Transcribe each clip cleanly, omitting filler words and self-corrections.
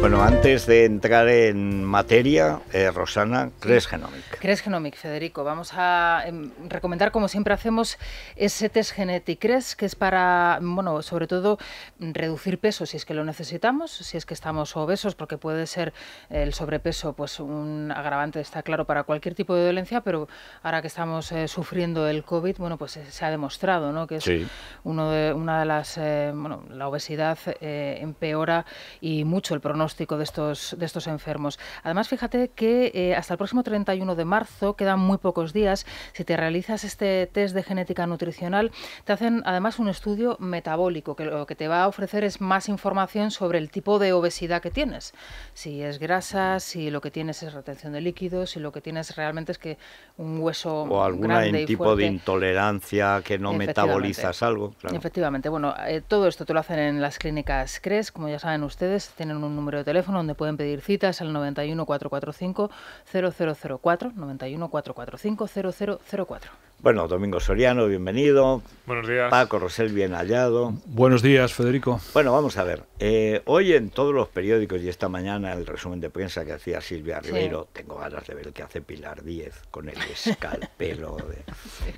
Bueno, antes de entrar en materia, Rosana, CRES Genomic. CRES Genomic, Federico. Vamos a recomendar, como siempre hacemos, ese test Genetic CRES, que es para, bueno, sobre todo, reducir peso si es que lo necesitamos, si es que estamos obesos, porque puede ser el sobrepeso pues un agravante, está claro, para cualquier tipo de dolencia, pero ahora que estamos sufriendo el COVID, bueno, pues se ha demostrado, ¿no?, que es una de las, bueno, la obesidad empeora y mucho el pronóstico de estos enfermos. Además, fíjate que hasta el próximo 31 de marzo, quedan muy pocos días, si te realizas este test de genética nutricional, te hacen además un estudio metabólico, que lo que te va a ofrecer es más información sobre el tipo de obesidad que tienes. Si es grasa, si lo que tienes es retención de líquidos, si lo que tienes realmente es que un hueso o algún tipo fuerte, de intolerancia que no metabolizas algo. Claro. Efectivamente. Bueno, todo esto te lo hacen en las clínicas CRES, como ya saben ustedes, tienen un número de teléfono donde pueden pedir citas al 91 445 0004, 91 445 0004. Bueno, Domingo Soriano, bienvenido. Buenos días. Paco Rosell, bien hallado. Buenos días, Federico. Bueno, vamos a ver. Hoy en todos los periódicos y esta mañana el resumen de prensa que hacía Silvia Ribeiro, tengo ganas de ver el que hace Pilar Díez con el escalpelo,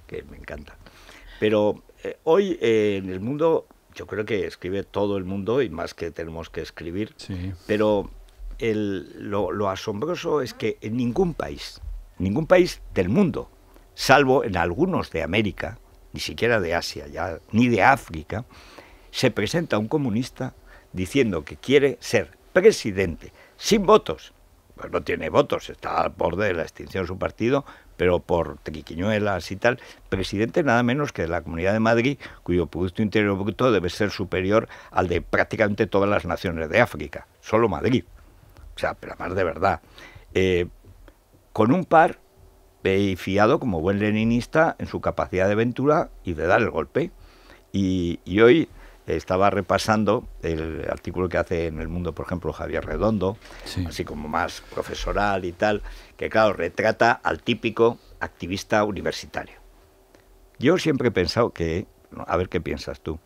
que me encanta. Pero hoy en el mundo, yo creo que escribe todo el mundo y más que tenemos que escribir, pero lo asombroso es que en ningún país del mundo, salvo en algunos de América, ni siquiera de Asia, ya, ni de África, se presenta un comunista diciendo que quiere ser presidente, sin votos. Pues no tiene votos, está al borde de la extinción de su partido, pero por triquiñuelas y tal, presidente nada menos que de la Comunidad de Madrid, cuyo Producto Interior Bruto debe ser superior al de prácticamente todas las naciones de África, solo Madrid. O sea, pero además de verdad. Con un par y fiado como buen leninista en su capacidad de aventura y de dar el golpe. Y hoy estaba repasando el artículo que hace en El Mundo, por ejemplo, Javier Redondo, así como más profesoral y tal, que claro, retrata al típico activista universitario. Yo siempre he pensado que, a ver qué piensas tú,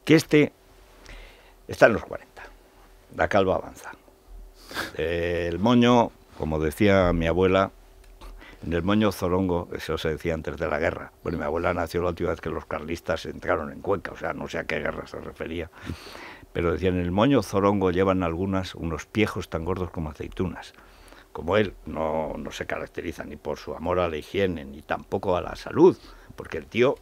que está en los 40, la calva avanza. El moño, como decía mi abuela, en el moño zorongo, eso se decía antes de la guerra. Bueno, mi abuela nació la última vez que los carlistas entraron en Cuenca, o sea, no sé a qué guerra se refería. Pero decían, en el moño zorongo llevan algunas unos piejos tan gordos como aceitunas. Como él, no se caracteriza ni por su amor a la higiene, ni tampoco a la salud, porque el tío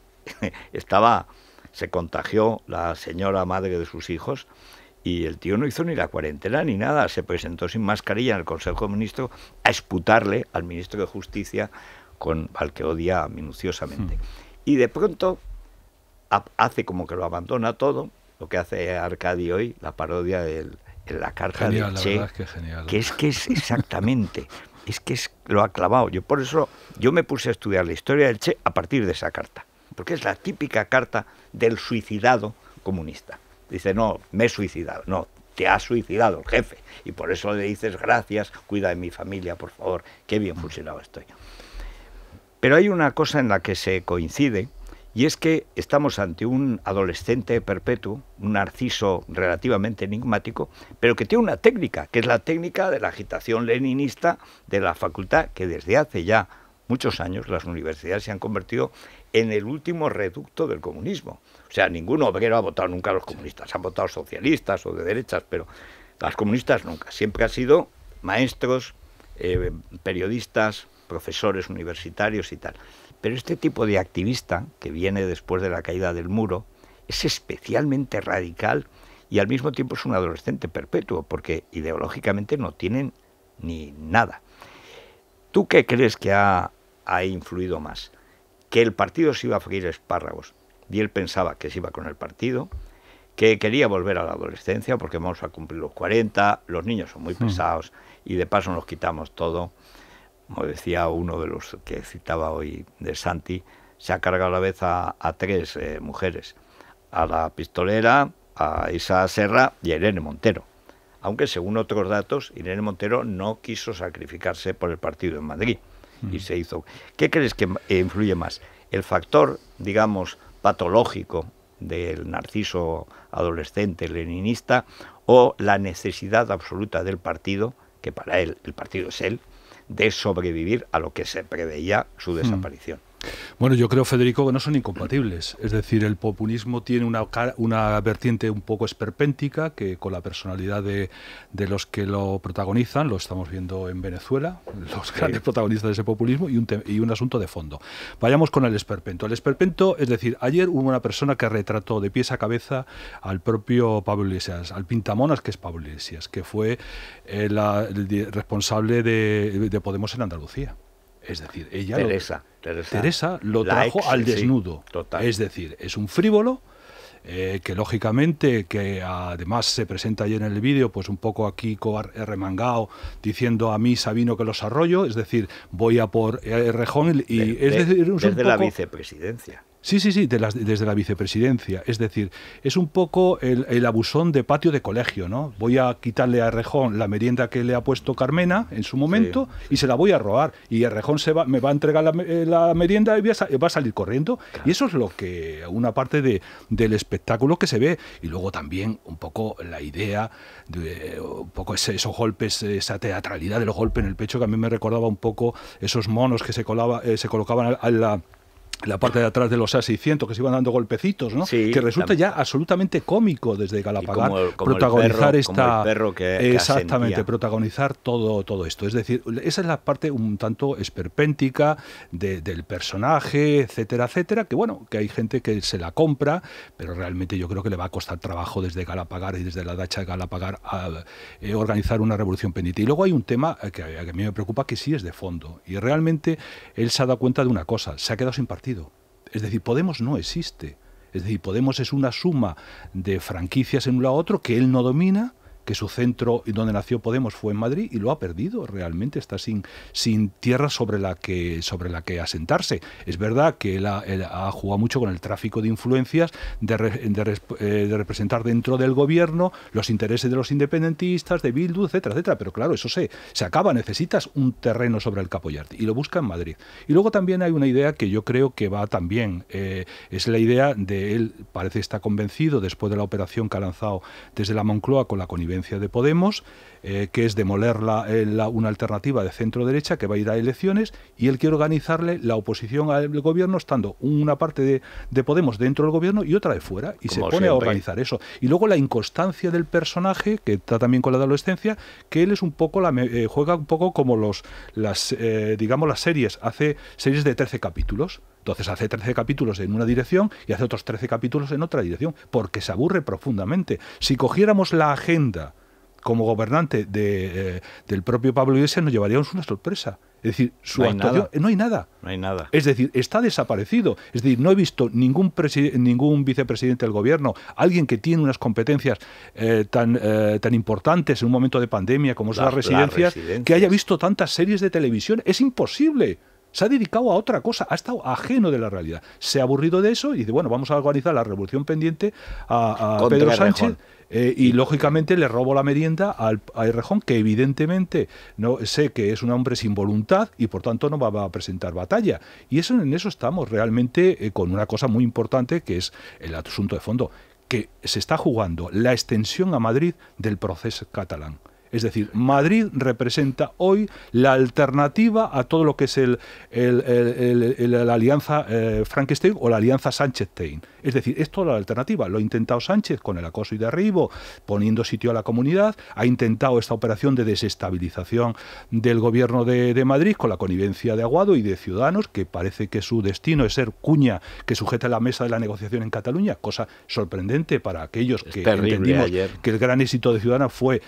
se contagió la señora madre de sus hijos, y el tío no hizo ni la cuarentena ni nada, se presentó sin mascarilla en el Consejo de Ministros a esputarle al ministro de Justicia, al que odia minuciosamente. Y de pronto hace como que lo abandona todo, lo que hace Arcadi hoy, la parodia de la carta de Che, que es exactamente, lo ha clavado. Yo por eso me puse a estudiar la historia del Che a partir de esa carta, porque es la típica carta del suicidado comunista. Dice, no, me he suicidado. No, te has suicidado el jefe. Y por eso le dices, gracias, cuida de mi familia, por favor. Qué bien fusilado estoy. Pero hay una cosa en la que se coincide, y es que estamos ante un adolescente perpetuo, un narciso relativamente enigmático, pero que tiene una técnica, que es la técnica de la agitación leninista de la facultad, que desde hace ya muchos años las universidades se han convertido en el último reducto del comunismo. O sea, ningún obrero ha votado nunca a los comunistas. Han votado socialistas o de derechas, pero las comunistas nunca. Siempre han sido maestros, periodistas, profesores universitarios y tal. Pero este tipo de activista, que viene después de la caída del muro, es especialmente radical y al mismo tiempo es un adolescente perpetuo, porque ideológicamente no tienen ni nada. ¿Tú qué crees que ha influido más? Que el partido se iba a freír espárragos y él pensaba que se iba con el partido, que quería volver a la adolescencia porque vamos a cumplir los 40, los niños son muy pesados y de paso nos quitamos todo. Como decía uno de los que citaba hoy de Santi, se ha cargado a la vez a 3 mujeres, a la pistolera, a Isa Serra y a Irene Montero. Aunque según otros datos, Irene Montero no quiso sacrificarse por el partido en Madrid y se hizo. ¿Qué crees que influye más? ¿El factor, digamos, patológico del narciso adolescente leninista o la necesidad absoluta del partido, que para él el partido es él, de sobrevivir a lo que se preveía su desaparición. Bueno, yo creo, Federico, que no son incompatibles. Es decir, el populismo tiene una vertiente un poco esperpéntica, que con la personalidad de los que lo protagonizan, lo estamos viendo en Venezuela, los grandes protagonistas de ese populismo, y un asunto de fondo. Vayamos con el esperpento. El esperpento, es decir, ayer hubo una persona que retrató de pies a cabeza al propio Pablo Iglesias, al pintamonas que es Pablo Iglesias, que fue el responsable de Podemos en Andalucía. Es decir, ella Teresa lo trajo al desnudo. Sí, es decir, es un frívolo que lógicamente, que además se presenta ayer en el vídeo, pues un poco aquí remangado, diciendo a mí Sabino que los arroyo, es decir, voy a por Errejón y desde la vicepresidencia. Sí, desde la vicepresidencia. Es decir, es un poco el abusón de patio de colegio, ¿no? Voy a quitarle a Errejón la merienda que le ha puesto Carmena en su momento y se la voy a robar. Y Errejón me va a entregar la merienda y va a salir corriendo. Claro. Y eso es lo que una parte del espectáculo que se ve. Y luego también un poco la idea de un poco esos golpes, esa teatralidad de los golpes en el pecho, que a mí me recordaba un poco esos monos que se colocaban a la parte de atrás de los A600, que se iban dando golpecitos, ¿no? Sí, que resulta ya absolutamente cómico desde Galapagar protagonizar protagonizar todo esto. Es decir, esa es la parte un tanto esperpéntica del personaje, etcétera, etcétera, que bueno, que hay gente que se la compra, pero realmente yo creo que le va a costar trabajo desde Galapagar y desde la dacha de Galapagar a organizar una revolución pendiente. Y luego hay un tema que a mí me preocupa, que sí es de fondo, y realmente él se ha dado cuenta de una cosa: se ha quedado sin partido. Es decir, Podemos no existe. Es decir, Podemos es una suma de franquicias en un lado a otro que él no domina, que su centro y donde nació Podemos fue en Madrid, y lo ha perdido. Realmente está sin tierra sobre la que asentarse. Es verdad que él ha jugado mucho con el tráfico de influencias, de representar dentro del gobierno los intereses de los independentistas, de Bildu, etcétera, etcétera. Pero claro, eso se acaba. Necesitas un terreno sobre el que apoyarte, y lo busca en Madrid. Y luego también hay una idea que yo creo que va también, es la idea de él, parece estar convencido, después de la operación que ha lanzado desde la Moncloa con la connivencia de Podemos, que es demoler una alternativa de centro-derecha que va a ir a elecciones, y él quiere organizarle la oposición al gobierno, estando una parte de Podemos dentro del gobierno y otra de fuera, y como se pone a organizar eso. Y luego la inconstancia del personaje, que está también con la adolescencia, que él es un poco juega un poco como las series, hace series de 13 capítulos. Entonces hace 13 capítulos en una dirección y hace otros 13 capítulos en otra dirección, porque se aburre profundamente. Si cogiéramos la agenda como gobernante del propio Pablo Iglesias, nos llevaríamos una sorpresa. Es decir, su actuación, no hay nada. No hay nada. Es decir, está desaparecido. Es decir, no he visto ningún vicepresidente del gobierno, alguien que tiene unas competencias tan importantes en un momento de pandemia como son las residencias, que haya visto tantas series de televisión. Es imposible. Se ha dedicado a otra cosa, ha estado ajeno de la realidad. Se ha aburrido de eso y dice, bueno, vamos a organizar la revolución pendiente a Pedro Sánchez. Y lógicamente le robo la merienda a Errejón, que evidentemente no sé que es un hombre sin voluntad y por tanto no va a presentar batalla. Y en eso estamos realmente con una cosa muy importante, que es el asunto de fondo, que se está jugando la extensión a Madrid del proceso catalán. Es decir, Madrid representa hoy la alternativa a todo lo que es la alianza Frankenstein o la alianza Sánchez-Tein. Es decir, es toda la alternativa. Lo ha intentado Sánchez con el acoso y derribo, poniendo sitio a la comunidad. Ha intentado esta operación de desestabilización del gobierno de Madrid con la connivencia de Aguado y de Ciudadanos, que parece que su destino es ser cuña que sujeta la mesa de la negociación en Cataluña, cosa sorprendente para aquellos que entendimos que el gran éxito de Ciudadanos fue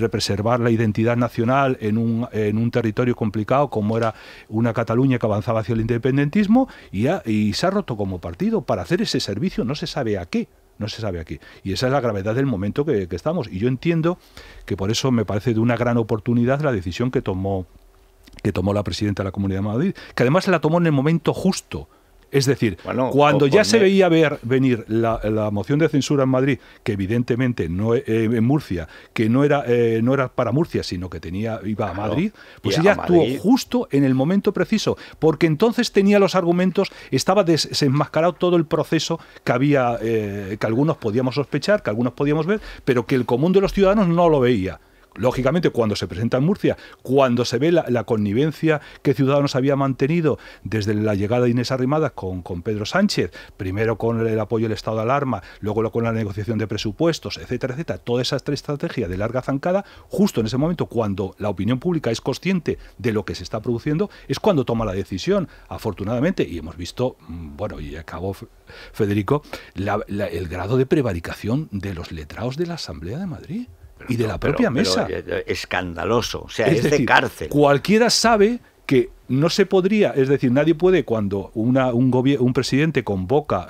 preservar la identidad nacional en un territorio complicado como era una Cataluña que avanzaba hacia el independentismo, y se ha roto como partido para hacer ese servicio, no se sabe a qué. Y esa es la gravedad del momento que estamos. Y yo entiendo que por eso me parece de una gran oportunidad la decisión que tomó la presidenta de la Comunidad de Madrid, que además la tomó en el momento justo. Es decir, bueno, cuando ya se veía venir la moción de censura en Madrid, que evidentemente no en Murcia, que no era para Murcia, sino que iba a Madrid, pues ella actuó justo en el momento preciso, porque entonces tenía los argumentos, estaba desenmascarado todo el proceso que había, que algunos podíamos sospechar, que algunos podíamos ver, pero que el común de los ciudadanos no lo veía. Lógicamente, cuando se presenta en Murcia, cuando se ve la connivencia que Ciudadanos había mantenido desde la llegada de Inés Arrimadas con Pedro Sánchez, primero con el apoyo del estado de alarma, luego con la negociación de presupuestos, etcétera, etcétera, toda esa estrategia de larga zancada, justo en ese momento, cuando la opinión pública es consciente de lo que se está produciendo, es cuando toma la decisión, afortunadamente, y hemos visto, bueno, y acabó Federico, el grado de prevaricación de los letrados de la Asamblea de Madrid. Y de la propia mesa. Escandaloso, o sea, es decir, de cárcel. Cualquiera sabe que no se podría, es decir, nadie puede, cuando un presidente convoca,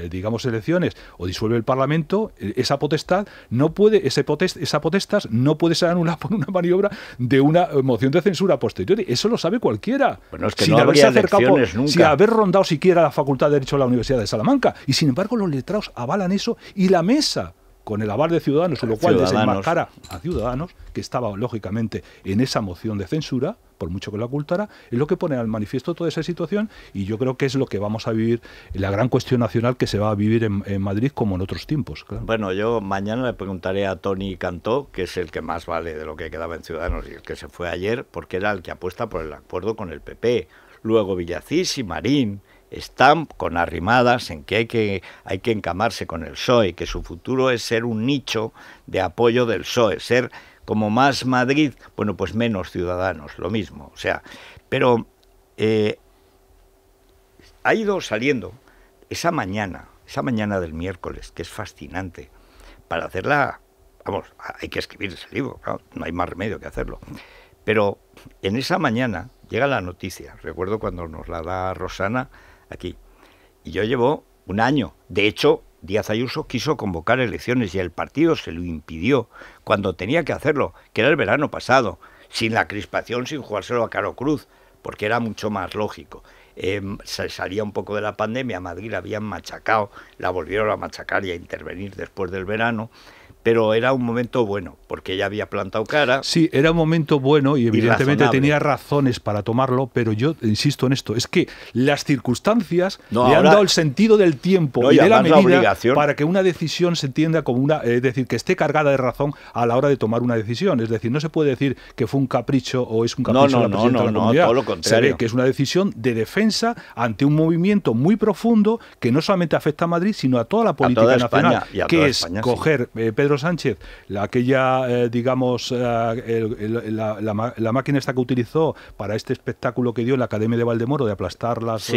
digamos, elecciones o disuelve el Parlamento, esa potestad no puede, esa potestad no puede ser anulada por una maniobra de una moción de censura posterior. Eso lo sabe cualquiera. Bueno, es que sin no haberse acercado, nunca. Sin haber rondado siquiera la Facultad de Derecho de la Universidad de Salamanca. Y sin embargo, los letrados avalan eso y la mesa, con el aval de Ciudadanos, con lo cual desenmascara a Ciudadanos, que estaba lógicamente en esa moción de censura, por mucho que lo ocultara, es lo que pone al manifiesto toda esa situación, y yo creo que es lo que vamos a vivir, la gran cuestión nacional que se va a vivir en Madrid como en otros tiempos. Claro. Bueno, yo mañana le preguntaré a Toni Cantó, que es el que más vale de lo que quedaba en Ciudadanos y el que se fue ayer, porque era el que apuesta por el acuerdo con el PP. Luego Villacís y Marín están con Arrimadas en que hay que encamarse con el PSOE, que su futuro es ser un nicho de apoyo del PSOE, ser como más Madrid, bueno, pues menos Ciudadanos, lo mismo, o sea, pero ha ido saliendo esa mañana del miércoles, que es fascinante, para hacerla, vamos, hay que escribir ese libro, claro, no hay más remedio que hacerlo, pero en esa mañana llega la noticia, recuerdo cuando nos la da Rosana aquí, y yo llevo un año, de hecho Díaz Ayuso quiso convocar elecciones y el partido se lo impidió cuando tenía que hacerlo, que era el verano pasado, sin la crispación, sin jugárselo a Caro Cruz, porque era mucho más lógico. Se salía un poco de la pandemia, Madrid la habían machacado, la volvieron a machacar y a intervenir después del verano, pero era un momento bueno, porque ella había plantado cara. Sí, era un momento bueno y evidentemente tenía razones para tomarlo, pero yo insisto en esto, es que las circunstancias le han dado el sentido del tiempo y de la medida para que una decisión se entienda como una, es decir, que esté cargada de razón a la hora de tomar una decisión. Es decir, no se puede decir que fue un capricho o es un capricho de la presidenta de la comunidad. Todo lo contrario. Se ve que es una decisión de defensa ante un movimiento muy profundo que no solamente afecta a Madrid, sino a toda la política nacional, que es coger Pedro Sánchez, aquella, digamos, la máquina esta que utilizó para este espectáculo que dio en la Academia de Valdemoro de aplastar las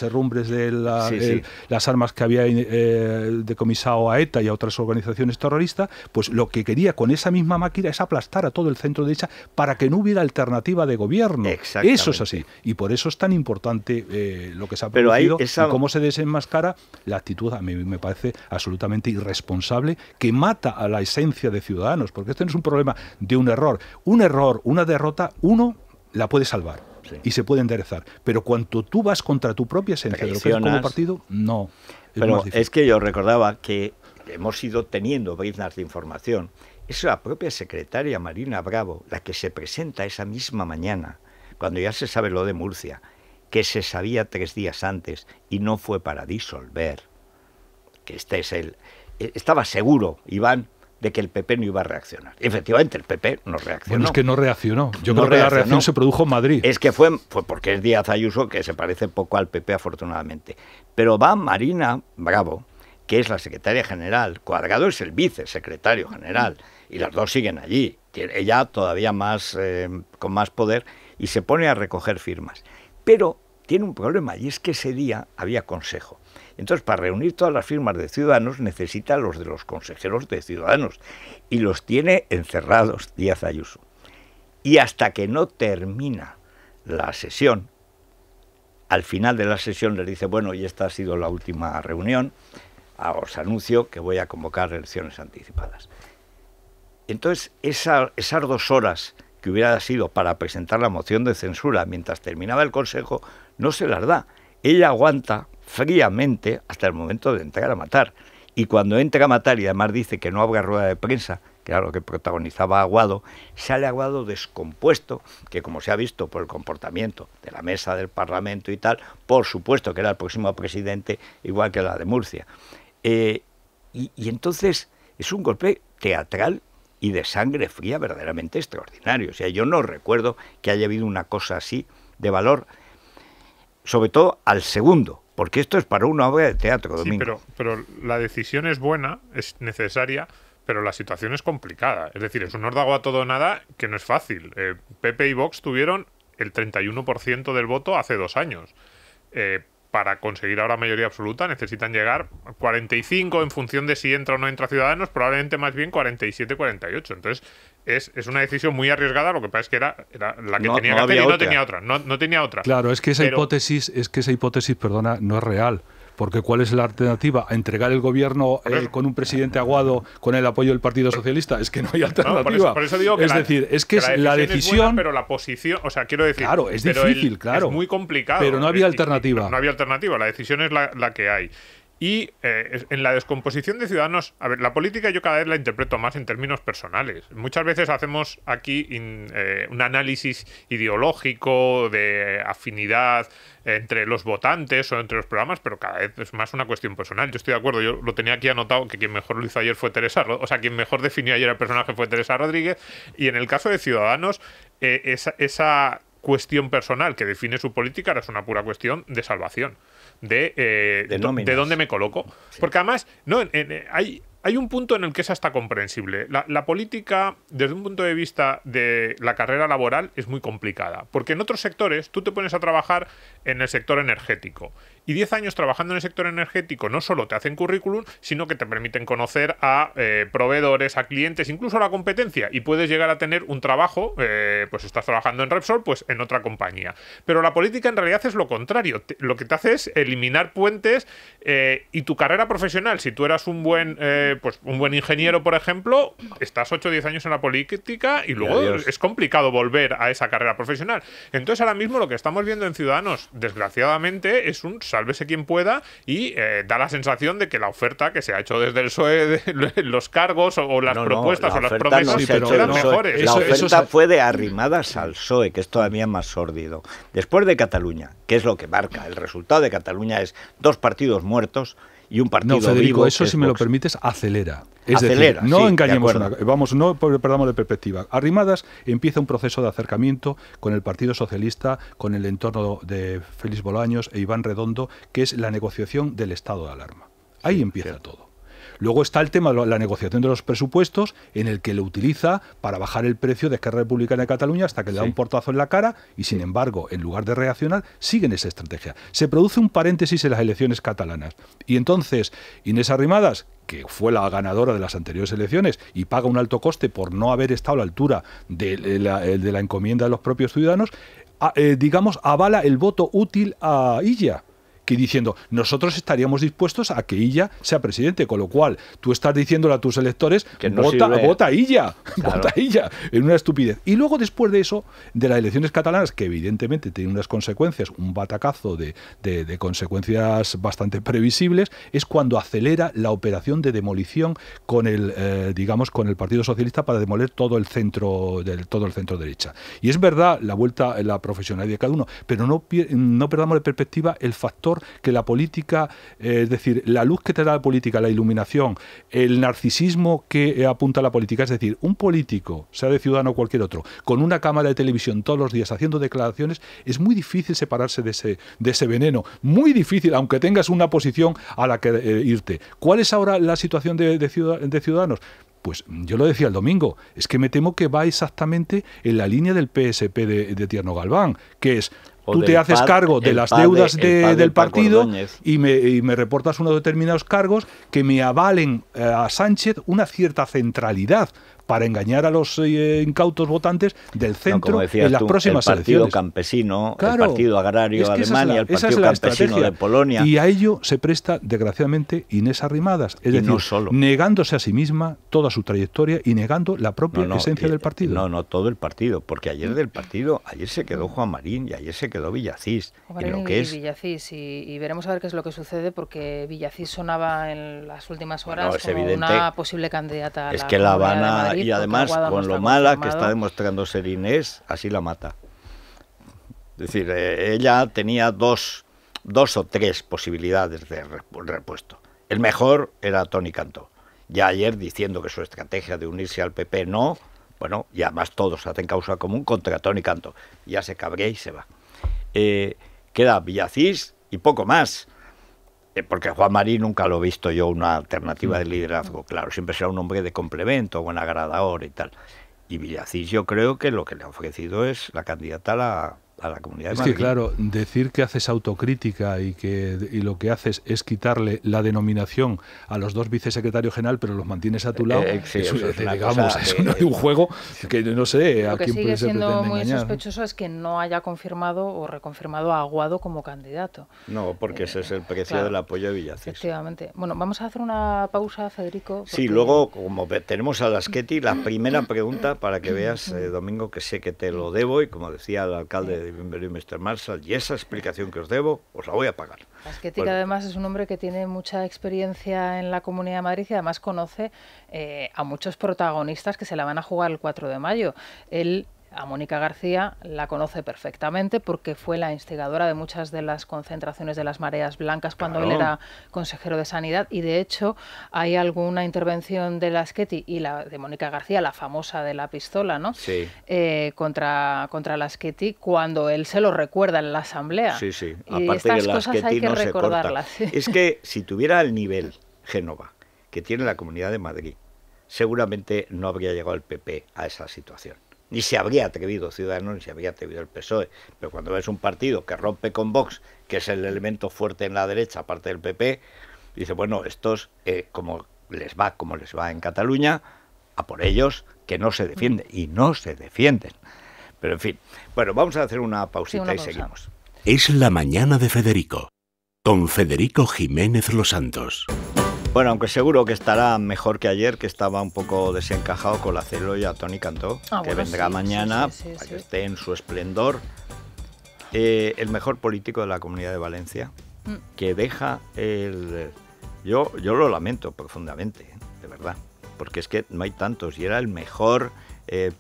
herrumbres de las armas que había decomisado a ETA y a otras organizaciones terroristas, pues lo que quería con esa misma máquina es aplastar a todo el centro derecha para que no hubiera alternativa de gobierno. Eso es así. Y por eso es tan importante lo que se ha producido y cómo se desenmascara la actitud, a mí me parece absolutamente irresponsable, que mata a la esencia de Ciudadanos, porque este no es un problema de un error. Un error, una derrota, uno la puede salvar y se puede enderezar. Pero cuando tú vas contra tu propia esencia de lo que es como partido, no. Pero es que yo recordaba que hemos ido teniendo briznas de información. Es la propia secretaria Marina Bravo la que se presenta esa misma mañana, cuando ya se sabe lo de Murcia, que se sabía 3 días antes y no fue para disolver, que este es estaba seguro, Iván, de que el PP no iba a reaccionar. Efectivamente, el PP no reaccionó. Bueno, es que no reaccionó. Yo creo que la reacción se produjo en Madrid. Es que fue porque es Díaz Ayuso, que se parece poco al PP, afortunadamente. Pero va Marina Bravo, que es la secretaria general, Cuadrado es el vicesecretario general, y las dos siguen allí. Ella todavía más con más poder, y se pone a recoger firmas. Pero tiene un problema, y es que ese día había consejo. Entonces, para reunir todas las firmas de Ciudadanos, necesita los de los consejeros de Ciudadanos. Y los tiene encerrados Díaz Ayuso. Y hasta que no termina la sesión, al final de la sesión les dice, bueno, y esta ha sido la última reunión, os anuncio que voy a convocar elecciones anticipadas. Entonces, esas 2 horas que hubiera sido para presentar la moción de censura mientras terminaba el Consejo, no se las da. ella aguanta fríamente hasta el momento de entrar a matar. Y cuando entra a matar y además dice que no habrá rueda de prensa, que era lo que protagonizaba Aguado, sale Aguado descompuesto, que como se ha visto por el comportamiento de la mesa del Parlamento y tal, por supuesto que era el próximo presidente, igual que la de Murcia. Y entonces es un golpe teatral y de sangre fría verdaderamente extraordinario. O sea, yo no recuerdo que haya habido una cosa así de valor, sobre todo al segundo, porque esto es para una obra de teatro, Domingo. Sí, pero la decisión es buena, es necesaria, pero la situación es complicada. Es decir, es un órdago a todo o nada que no es fácil. PP y Vox tuvieron el 31% del voto hace 2 años. Para conseguir ahora mayoría absoluta necesitan llegar a 45 en función de si entra o no entra Ciudadanos, probablemente más bien 47-48. Entonces es una decisión muy arriesgada, lo que pasa es que era la que tenía que hacer y no tenía otra. No tenía otra. Claro, es que esa hipótesis, perdona, no es real. Porque ¿cuál es la alternativa? ¿A entregar el gobierno con un presidente Aguado con el apoyo del Partido Socialista? Es que no hay alternativa. No, por eso digo que es decir, es que la decisión... Es buena, pero la posición... O sea, quiero decir... Claro, es difícil, claro. Es muy complicado. Pero no había alternativa. No había alternativa. La decisión es la que hay. Y en la descomposición de Ciudadanos, a ver, la política yo cada vez la interpreto más en términos personales. Muchas veces hacemos aquí un análisis ideológico de afinidad entre los votantes o entre los programas, pero cada vez es más una cuestión personal. Yo estoy de acuerdo, yo lo tenía aquí anotado, que quien mejor lo hizo ayer fue Teresa Rodríguez, o sea, quien mejor definió ayer el personaje fue Teresa Rodríguez, y en el caso de Ciudadanos, esa cuestión personal que define su política ahora es una pura cuestión de salvación. De dónde me coloco. Sí. Porque además, hay un punto en el que es hasta comprensible. La política, desde un punto de vista de la carrera laboral, es muy complicada. Porque en otros sectores, tú te pones a trabajar en el sector energético. Y 10 años trabajando en el sector energético no solo te hacen currículum, sino que te permiten conocer a proveedores, a clientes, incluso a la competencia. Y puedes llegar a tener un trabajo, pues estás trabajando en Repsol, pues en otra compañía. Pero la política en realidad es lo contrario. Lo que te hace es eliminar puentes y tu carrera profesional. Si tú eras un buen ingeniero, por ejemplo, estás 8 o 10 años en la política y luego es complicado volver a esa carrera profesional. Entonces ahora mismo lo que estamos viendo en Ciudadanos, desgraciadamente, es un sálvese quien pueda y da la sensación de que la oferta que se ha hecho desde el PSOE, los cargos o las propuestas o las promesas eran mejores. La oferta fue de arrimadas al PSOE, que es todavía más sórdido. Después de Cataluña, que es lo que marca el resultado de Cataluña, es 2 partidos muertos y un partido Federico, vivo, eso, si me lo permites, acelera. Es acelera, decir, no sí, engañemos no perdamos de perspectiva. Arrimadas empieza un proceso de acercamiento con el Partido Socialista, con el entorno de Félix Bolaños e Iván Redondo, que es la negociación del estado de alarma. Ahí empieza todo. Luego está el tema de la negociación de los presupuestos, en el que lo utiliza para bajar el precio de Esquerra Republicana de Cataluña hasta que le da un portazo en la cara y, sin embargo, en lugar de reaccionar, siguen esa estrategia. Se produce un paréntesis en las elecciones catalanas. Y entonces, Inés Arrimadas, que fue la ganadora de las anteriores elecciones y paga un alto coste por no haber estado a la altura de la encomienda de los propios ciudadanos, avala el voto útil a Illa, que diciendo, nosotros estaríamos dispuestos a que Illa sea presidente, con lo cual tú estás diciéndole a tus electores que no vota a Illa, claro. Vota a Illa, en una estupidez. Y luego, después de eso, de las elecciones catalanas, que evidentemente tienen unas consecuencias, un batacazo de consecuencias bastante previsibles, es cuando acelera la operación de demolición con con el Partido Socialista para demoler todo el centro derecha. Y es verdad la profesionalidad de cada uno, pero no perdamos de perspectiva el factor que la política, es decir, la luz que te da la política, la iluminación, el narcisismo que apunta la política, es decir, un político, sea de Ciudadano o cualquier otro, con una cámara de televisión todos los días haciendo declaraciones, es muy difícil separarse de ese veneno, muy difícil, aunque tengas una posición a la que irte. ¿Cuál es ahora la situación de Ciudadanos? Pues yo lo decía el domingo, es que me temo que va exactamente en la línea del PSP de Tierno Galván, que es: tú te haces cargo de las deudas del partido y me reportas unos determinados cargos que me avalen a Sánchez una cierta centralidad para engañar a los incautos votantes del centro en las próximas elecciones. El partido elecciones. campesino, Claro, el partido agrario de Alemania, el partido campesino estrategia. de Polonia. Y a ello se presta, desgraciadamente, Inés Arrimadas. Es decir, no solo. negándose a sí misma toda su trayectoria y negando la propia esencia del partido. No todo el partido, porque ayer ayer se quedó Juan Marín y ayer se quedó Villacís. Juan Marín y Villacís, y veremos a ver qué es lo que sucede, porque Villacís sonaba en las últimas horas como evidente, una posible candidata a es que la Comunidad de Habana, Madrid, y además Aguado con no lo está mala que confirmado. está demostrando ser Inés, así la mata. Es decir, ella tenía dos o tres posibilidades de repuesto. El mejor era Toni Cantó. Ya ayer diciendo que su estrategia de unirse al PP no, bueno, y además todos hacen causa común contra Toni Cantó. Ya se cabrea y se va. Queda Villacís y poco más. Porque Juan Marín nunca lo he visto yo una alternativa de liderazgo. Claro, siempre será un hombre de complemento, buen agradador y tal. Y Villacís yo creo que lo que le ha ofrecido es la candidata a la Comunidad de Madrid. Es que claro, decir que haces autocrítica y lo que haces es quitarle la denominación a los dos vicesecretarios general, pero los mantienes a tu lado, sí, es de un juego que no sé lo a que quién sigue se siendo pretende muy engañar. sospechoso es que no haya confirmado o reconfirmado a Aguado como candidato. No, porque ese es el precio claro, del apoyo de Villacís. Efectivamente. Bueno, vamos a hacer una pausa, Federico. Porque... Sí, luego, como tenemos a la Schetti, la primera pregunta para que veas, Domingo, que sé que te lo debo, y como decía el alcalde de Bienvenido, Mr. Marshall, y esa explicación que os debo, os la voy a pagar. La Schetti, que además es un hombre que tiene mucha experiencia en la Comunidad de Madrid y además conoce a muchos protagonistas que se la van a jugar el 4 de mayo. Él, a Mónica García, la conoce perfectamente porque fue la instigadora de muchas de las concentraciones de las mareas blancas cuando él era consejero de Sanidad, y de hecho hay alguna intervención de la Schetti y la de Mónica García, la famosa de la pistola, ¿no? Sí. Contra la Schetti, cuando él se lo recuerda en la asamblea. Sí. Y aparte estas que la cosas hay Schetti que no se corta. recordarlas. Sí. Es que si tuviera el nivel Génova que tiene la Comunidad de Madrid, seguramente no habría llegado el PP a esa situación. Ni se habría atrevido Ciudadanos, ni se habría atrevido el PSOE. Pero cuando ves un partido que rompe con Vox, que es el elemento fuerte en la derecha, aparte del PP, dice, bueno, estos, como les va en Cataluña, a por ellos, que no se defienden. Y no se defienden. Pero en fin, bueno, vamos a hacer una pausita y seguimos. Es la mañana de Federico, con Federico Jiménez Los Santos. Bueno, aunque seguro que estará mejor que ayer, que estaba un poco desencajado con la Celo y a Toni Cantó, que vendrá mañana para que esté en su esplendor. El mejor político de la Comunidad de Valencia, que deja el... Yo lo lamento profundamente, de verdad, porque es que no hay tantos, y era el mejor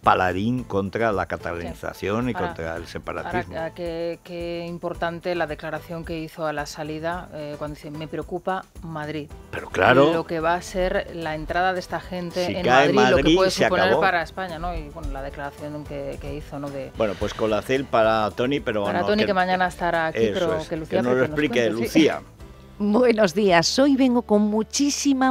paladín contra la catalanización y contra el separatismo. Ahora, qué importante la declaración que hizo a la salida cuando dice, me preocupa Madrid. Pero claro, lo que va a ser la entrada de esta gente si en cae Madrid, lo que puede se suponer acabó. para España, ¿no? Y bueno, la declaración que hizo, ¿no? Bueno, pues con la CEL para Toni, pero para Toni, que mañana estará aquí, pero que Lucía que nos lo explique, cuente, Lucía. Sí. Buenos días, hoy vengo con muchísima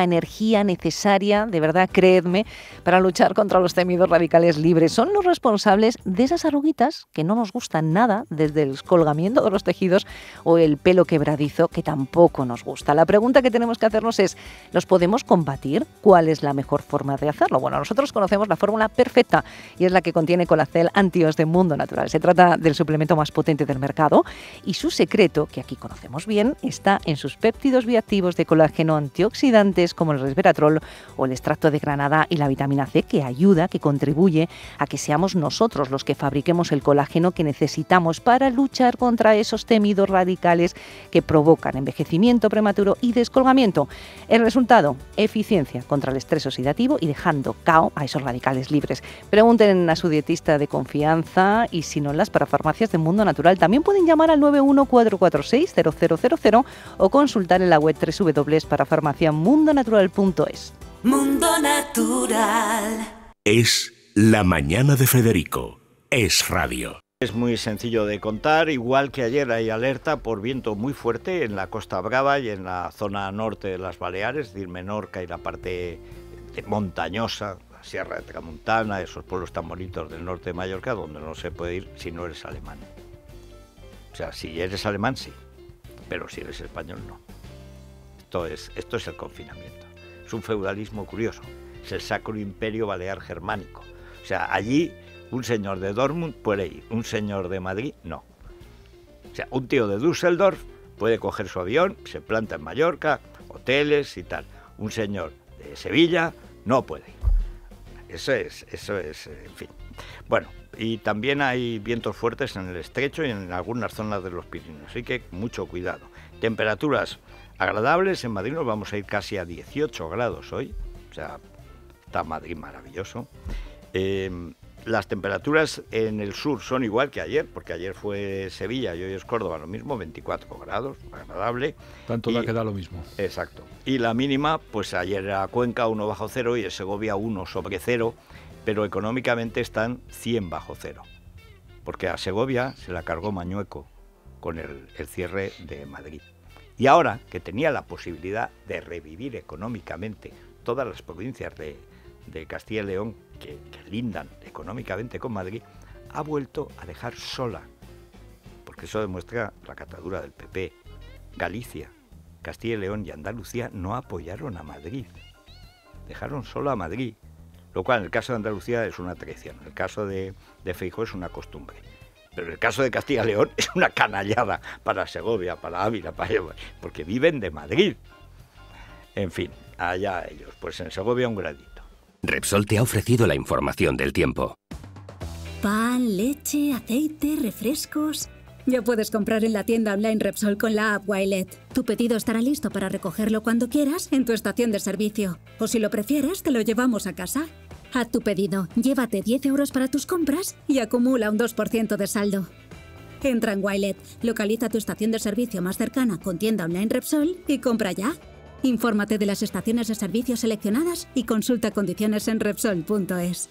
energía necesaria, de verdad, creedme, para luchar contra los temidos radicales libres. Son los responsables de esas arruguitas que no nos gustan nada, desde el escolgamiento de los tejidos o el pelo quebradizo, que tampoco nos gusta. La pregunta que tenemos que hacernos es, ¿los podemos combatir? ¿Cuál es la mejor forma de hacerlo? Bueno, nosotros conocemos la fórmula perfecta y es la que contiene Colacel Antios de Mundo Natural. Se trata del suplemento más potente del mercado y su secreto, que aquí conocemos bien, está en sus péptidos bioactivos de colágeno antioxidantes como el resveratrol o el extracto de granada y la vitamina C, que ayuda, que contribuye a que seamos nosotros los que fabriquemos el colágeno que necesitamos para luchar contra esos temidos radicales que provocan envejecimiento prematuro y descolgamiento. El resultado, eficiencia contra el estrés oxidativo y dejando cao a esos radicales libres. Pregunten a su dietista de confianza y si no, las parafarmacias de Mundo Natural. También pueden llamar al 914460000 o consultar en la web www.parafarmaciamundonatural.es. Mundo Natural. Es la mañana de Federico. Es radio. Es muy sencillo de contar, igual que ayer hay alerta por viento muy fuerte en la Costa Brava y en la zona norte de las Baleares, es decir, Menorca y la parte montañosa, la Sierra de Tramuntana, esos pueblos tan bonitos del norte de Mallorca, donde no se puede ir si no eres alemán. O sea, si eres alemán sí, pero si eres español no. Esto es el confinamiento. Es un feudalismo curioso. es el Sacro Imperio Balear Germánico. O sea, allí un señor de Dortmund puede ir, un señor de Madrid no. O sea, un tío de Düsseldorf puede coger su avión, se planta en Mallorca, hoteles y tal. Un señor de Sevilla no puede ir. Eso es, en fin. Bueno, y también hay vientos fuertes en el estrecho y en algunas zonas de los Pirineos, así que mucho cuidado. Temperaturas agradables, en Madrid nos vamos a ir casi a 18 grados hoy, o sea, está Madrid maravilloso. Las temperaturas en el sur son igual que ayer, porque ayer fue Sevilla y hoy es Córdoba, lo mismo, 24 grados, agradable. Tanto da que da lo mismo. Exacto. Y la mínima, pues ayer era Cuenca 1 bajo cero y en Segovia 1 sobre cero, pero económicamente están 100 bajo cero, porque a Segovia se la cargó Mañueco con el cierre de Madrid. Y ahora que tenía la posibilidad de revivir económicamente todas las provincias de Castilla y León que lindan económicamente con Madrid, ha vuelto a dejar sola, porque eso demuestra la catadura del PP. Galicia, Castilla y León y Andalucía no apoyaron a Madrid, dejaron sola a Madrid, lo cual en el caso de Andalucía es una traición, en el caso de Feijóo es una costumbre, pero en el caso de Castilla y León es una canallada para Segovia, para Ávila, porque viven de Madrid. En fin, allá ellos, pues en Segovia un gradito. Repsol te ha ofrecido la información del tiempo. Pan, leche, aceite, refrescos. Ya puedes comprar en la tienda online Repsol con la app Wilet. Tu pedido estará listo para recogerlo cuando quieras en tu estación de servicio. O si lo prefieres, te lo llevamos a casa. Haz tu pedido, llévate 10 euros para tus compras y acumula un 2% de saldo. Entra en Wilet, localiza tu estación de servicio más cercana con tienda online Repsol y compra ya. Infórmate de las estaciones de servicio seleccionadas y consulta condiciones en Repsol.es.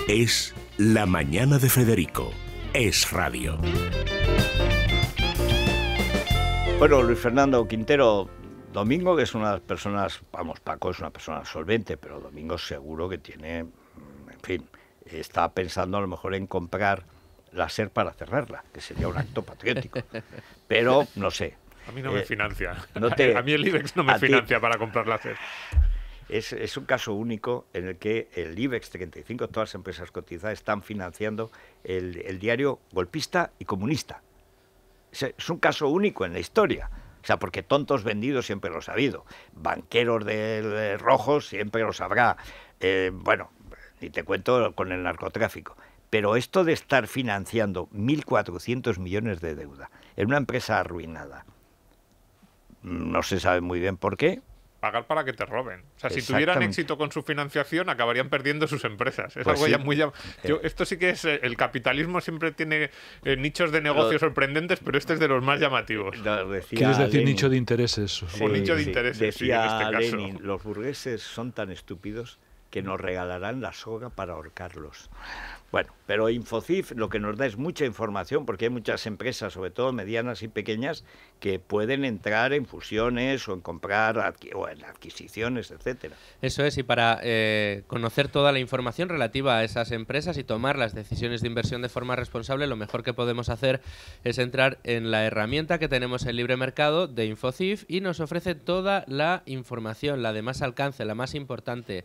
Es La Mañana de Federico. Es radio. Bueno, Luis Fernando Quintero, Domingo, que es una de las personas, vamos, Paco es una persona solvente, pero Domingo seguro que tiene, en fin, está pensando a lo mejor en comprar la SER para cerrarla, que sería un acto patriótico. Pero, no sé. A mí no me financia. A mí el IBEX no me financia para comprar la SER. Es un caso único en el que el IBEX 35, todas las empresas cotizadas, están financiando el diario golpista y comunista. Es un caso único en la historia. O sea, porque tontos vendidos siempre los ha habido. Banqueros de rojos siempre los habrá. Bueno, ni te cuento con el narcotráfico. Pero esto de estar financiando 1.400 millones de deuda en una empresa arruinada, no se sabe muy bien por qué. Pagar para que te roben. O sea, si tuvieran éxito con su financiación, acabarían perdiendo sus empresas. Es algo ya muy... esto sí que es... El capitalismo siempre tiene nichos de negocio sorprendentes, pero este es de los más llamativos. ¿Quieres decir nicho de intereses? O nicho de intereses, decía sí, en este Lenin, caso. los burgueses son tan estúpidos que nos regalarán la soga para ahorcarlos. Bueno, pero Infocif lo que nos da es mucha información, porque hay muchas empresas, sobre todo medianas y pequeñas, que pueden entrar en fusiones o en comprar o en adquisiciones, etcétera. Eso es, y para conocer toda la información relativa a esas empresas y tomar las decisiones de inversión de forma responsable, lo mejor que podemos hacer es entrar en la herramienta que tenemos en libre mercado de Infocif y nos ofrece toda la información, la de más alcance, la más importante.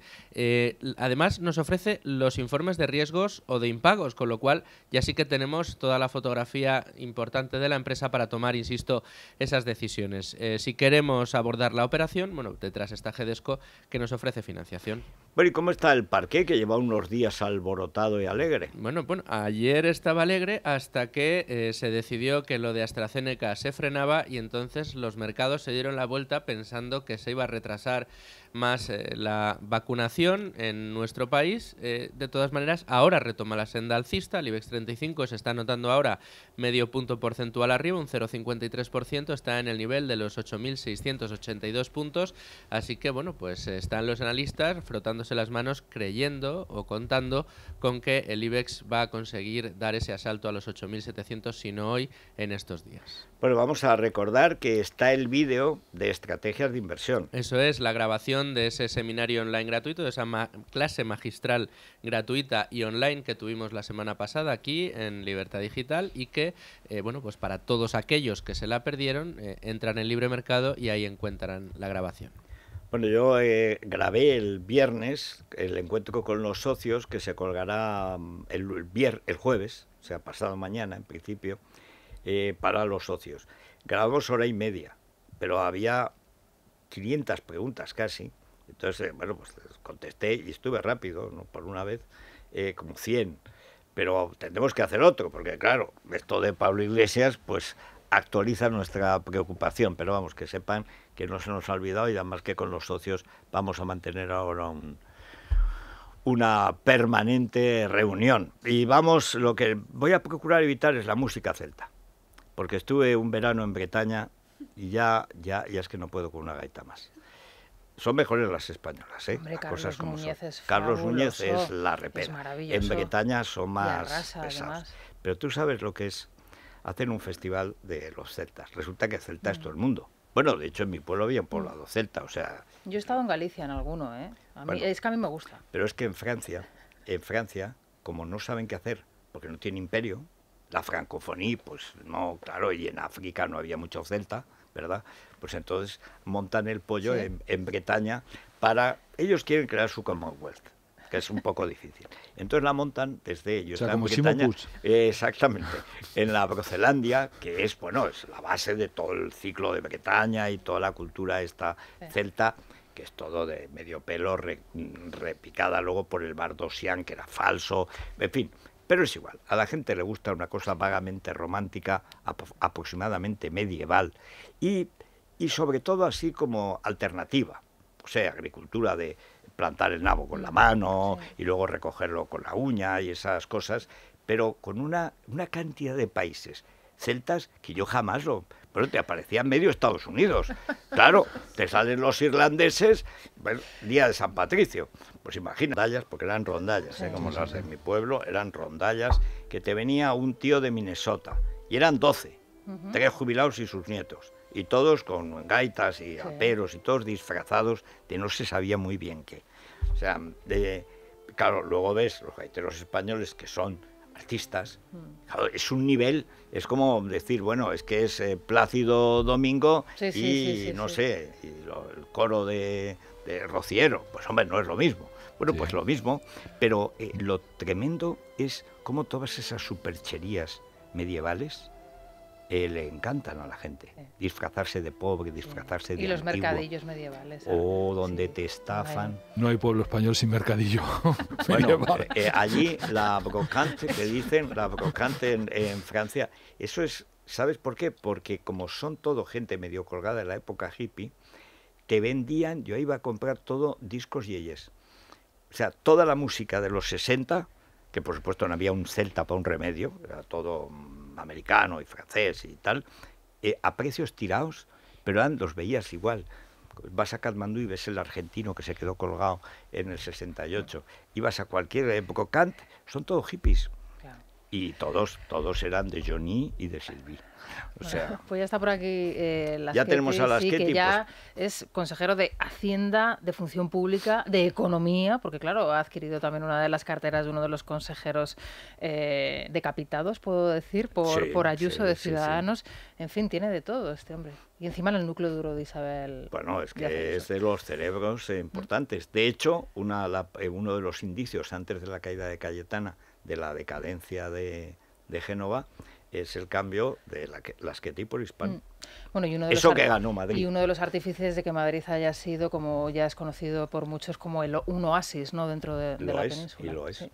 Además, nos ofrece los informes de riesgos o de impagos, con lo cual ya sí que tenemos toda la fotografía importante de la empresa para tomar, insisto, esas decisiones. Si queremos abordar la operación, bueno, detrás está Gedesco, que nos ofrece financiación. Bueno, ¿y cómo está el parqué, que lleva unos días alborotado y alegre? Bueno, ayer estaba alegre hasta que se decidió que lo de AstraZeneca se frenaba y entonces los mercados se dieron la vuelta pensando que se iba a retrasar más la vacunación en nuestro país. De todas maneras, ahora retoma la senda alcista. El IBEX 35 se está notando ahora medio punto porcentual arriba, un 0,53%, está en el nivel de los 8.682 puntos. Así que, bueno, pues están los analistas frotándose las manos creyendo o contando con que el IBEX va a conseguir dar ese asalto a los 8.700, si no hoy, en estos días. Bueno, vamos a recordar que está el vídeo de estrategias de inversión. Eso es, la grabación continuación de ese seminario online gratuito, de esa clase magistral gratuita y online que tuvimos la semana pasada aquí en Libertad Digital y que, bueno, pues para todos aquellos que se la perdieron, entran en Libre Mercado y ahí encuentran la grabación. Bueno, yo grabé el viernes el encuentro con los socios que se colgará el jueves, o sea, pasado mañana en principio, para los socios. Grabamos 1h30, pero había 500 preguntas casi. Entonces, bueno, pues contesté y estuve rápido, ¿no? Por una vez, como 100. Pero tendremos que hacer otro, porque claro, esto de Pablo Iglesias, pues actualiza nuestra preocupación, pero vamos, que sepan que no se nos ha olvidado y además que con los socios vamos a mantener ahora una permanente reunión. Y vamos, lo que voy a procurar evitar es la música celta, porque estuve un verano en Bretaña y ya es que no puedo con una gaita más. Son mejores las españolas, ¿eh? Hombre, Carlos Núñez es Carlos Núñez fabuloso, es la repera. es maravilloso. En Bretaña son más arrasa, pesados. además. Pero tú sabes lo que es hacer un festival de los celtas. Resulta que celta es todo el mundo. Bueno, de hecho en mi pueblo había un poblado celta, o sea... Yo he estado en Galicia en alguno, ¿eh? Bueno, es que a mí me gusta. Pero es que en Francia, como no saben qué hacer, porque no tiene imperio, la francofonía, pues no, claro, y en África no había mucho celta, ¿verdad? Pues entonces montan el pollo ¿Sí? en Bretaña para... Ellos quieren crear su Commonwealth, que es un poco difícil. Entonces la montan desde ellos. O sea, como Bretaña, exactamente, en la Groenlandia, que es, bueno, es la base de todo el ciclo de Bretaña y toda la cultura esta celta, que es todo de medio pelo, repicada luego por el Bardosian, que era falso, en fin. Pero es igual, a la gente le gusta una cosa vagamente romántica, aproximadamente medieval, y sobre todo así como alternativa, o sea, agricultura de plantar el nabo con la mano y luego recogerlo con la uña y esas cosas, pero con una cantidad de países celtas que yo jamás bueno, te aparecían medio Estados Unidos. Claro, te salen los irlandeses, bueno, día de San Patricio, pues imagina, rondallas, porque eran rondallas, como las de mi pueblo, eran rondallas, que te venía un tío de Minnesota, y eran 12, 3 jubilados y sus nietos, y todos con gaitas y aperos y todos disfrazados de no se sabía muy bien qué. O sea, claro, luego ves los gaiteros españoles que son artistas, claro, es un nivel, es como decir, bueno, es que es Plácido Domingo y no sé, y el coro de Rociero, pues hombre, no es lo mismo. Bueno, pues lo mismo, pero lo tremendo es cómo todas esas supercherías medievales le encantan a la gente. Disfrazarse de pobre, disfrazarse de y los antiguo. Mercadillos medievales. O donde te estafan. No hay pueblo español sin mercadillo. Bueno, allí la brocante, que dicen, la brocante en Francia, eso es, ¿sabes por qué? Porque como son todo gente medio colgada en la época hippie, te vendían, yo iba a comprar todo discos yeyes. O sea, toda la música de los 60, que por supuesto no había un celta para un remedio, era todo americano y francés y tal, a precios tirados, pero los veías igual. Vas a Katmandú y ves el argentino que se quedó colgado en el 68. Ibas a cualquier Brocante, son todos hippies. Claro. Y todos eran de Johnny y de Sylvie. O sea, pues ya está por aquí ya tenemos a Lasqueti, que ya es consejero de Hacienda, de Función Pública, de Economía, porque claro, ha adquirido también una de las carteras de uno de los consejeros decapitados, puedo decir, por Ayuso de Ciudadanos. En fin, tiene de todo este hombre. Y encima en el núcleo duro de Isabel. Bueno, es que es de los cerebros importantes. De hecho, uno de los indicios antes de la caída de Cayetana, de la decadencia de Génova, es el cambio de Lasqueti por Hispano. Bueno, eso que ganó Madrid. Y uno de los artífices de que Madrid haya sido, como ya es conocido por muchos, como un oasis, ¿no?, dentro de la península. Y lo es. Sí.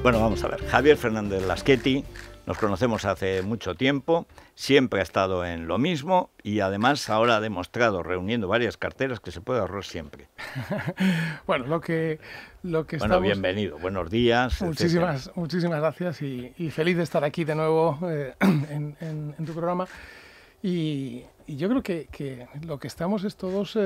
Bueno, vamos a ver. Javier Fernández Lasqueti, nos conocemos hace mucho tiempo, siempre ha estado en lo mismo y además ahora ha demostrado, reuniendo varias carteras, que se puede ahorrar siempre. Bueno, lo que bueno, estamos... bienvenido, buenos días. Muchísimas gracias y feliz de estar aquí de nuevo en tu programa. Y yo creo que lo que estamos es todos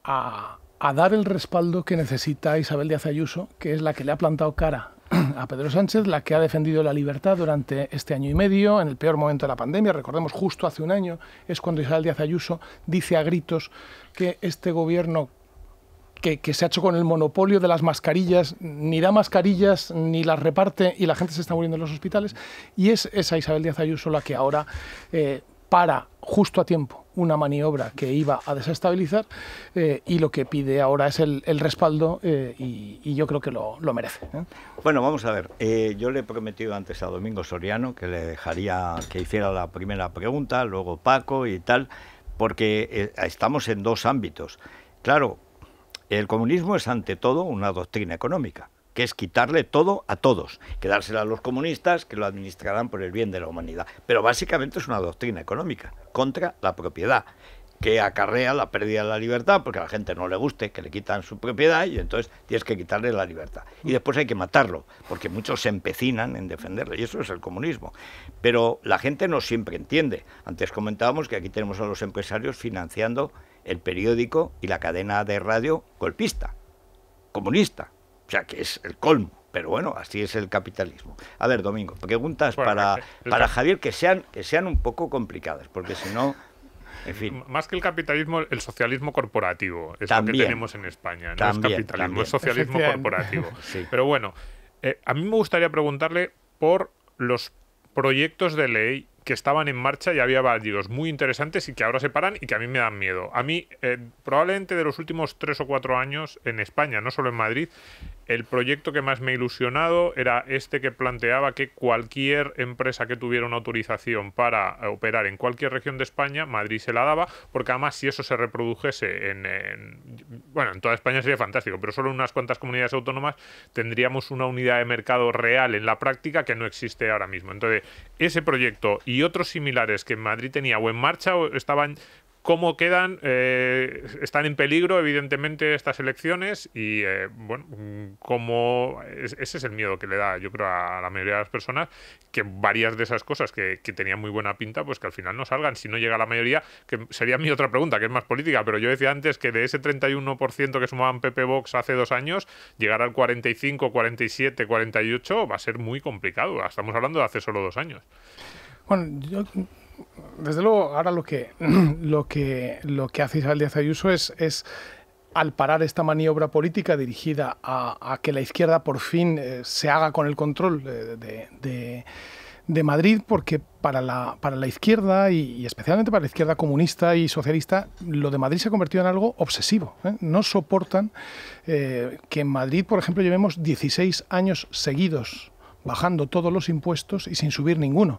a dar el respaldo que necesita Isabel Díaz Ayuso, que es la que le ha plantado cara a Pedro Sánchez, la que ha defendido la libertad durante este año y medio, en el peor momento de la pandemia. Recordemos, justo hace un año es cuando Isabel Díaz Ayuso dice a gritos que este gobierno que se ha hecho con el monopolio de las mascarillas, ni da mascarillas ni las reparte y la gente se está muriendo en los hospitales. Y es esa Isabel Díaz Ayuso la que ahora para justo a tiempo una maniobra que iba a desestabilizar y lo que pide ahora es el respaldo y yo creo que lo merece. Bueno, vamos a ver. Yo le he prometido antes a Domingo Soriano que le dejaría que hiciera la primera pregunta, luego Paco y tal, porque estamos en dos ámbitos. Claro, el comunismo es ante todo una doctrina económica, que es quitarle todo a todos, quedársela a los comunistas que lo administrarán por el bien de la humanidad. Pero básicamente es una doctrina económica contra la propiedad, que acarrea la pérdida de la libertad, porque a la gente no le guste que le quitan su propiedad y entonces tienes que quitarle la libertad. Y después hay que matarlo, porque muchos se empecinan en defenderlo, y eso es el comunismo. Pero la gente no siempre entiende. Antes comentábamos que aquí tenemos a los empresarios financiando el periódico y la cadena de radio golpista, comunista. O sea, que es el colmo. Pero bueno, así es el capitalismo. A ver, Domingo, preguntas para Javier que sean un poco complicadas, porque si no, en fin. Más que el capitalismo, el socialismo corporativo es lo que tenemos en España. No es capitalismo, es socialismo corporativo. Sí. Pero bueno, a mí me gustaría preguntarle por los proyectos de ley que estaban en marcha y había varios muy interesantes y que ahora se paran y que a mí me dan miedo. A mí, probablemente de los últimos 3 o 4 años en España, no solo en Madrid, el proyecto que más me ha ilusionado era este que planteaba que cualquier empresa que tuviera una autorización para operar en cualquier región de España, Madrid se la daba, porque además si eso se reprodujese bueno, en toda España sería fantástico, pero solo en unas cuantas comunidades autónomas tendríamos una unidad de mercado real en la práctica que no existe ahora mismo. Entonces, ese proyecto y otros similares que Madrid tenía o en marcha o estaban... ¿Cómo quedan? Están en peligro, evidentemente, estas elecciones y, bueno, ese es el miedo que le da, yo creo, a la mayoría de las personas, que varias de esas cosas que tenían muy buena pinta, pues que al final no salgan. Si no llega la mayoría, que sería mi otra pregunta, que es más política, pero yo decía antes que de ese 31% que sumaban PP Vox hace 2 años, llegar al 45, 47, 48 va a ser muy complicado. Estamos hablando de hace solo 2 años. Bueno, desde luego, ahora lo que hace Isabel Díaz Ayuso es al parar esta maniobra política dirigida a que la izquierda por fin se haga con el control de Madrid, porque para la izquierda y especialmente para la izquierda comunista y socialista, lo de Madrid se ha convertido en algo obsesivo. No soportan que en Madrid, por ejemplo, llevemos 16 años seguidos bajando todos los impuestos y sin subir ninguno.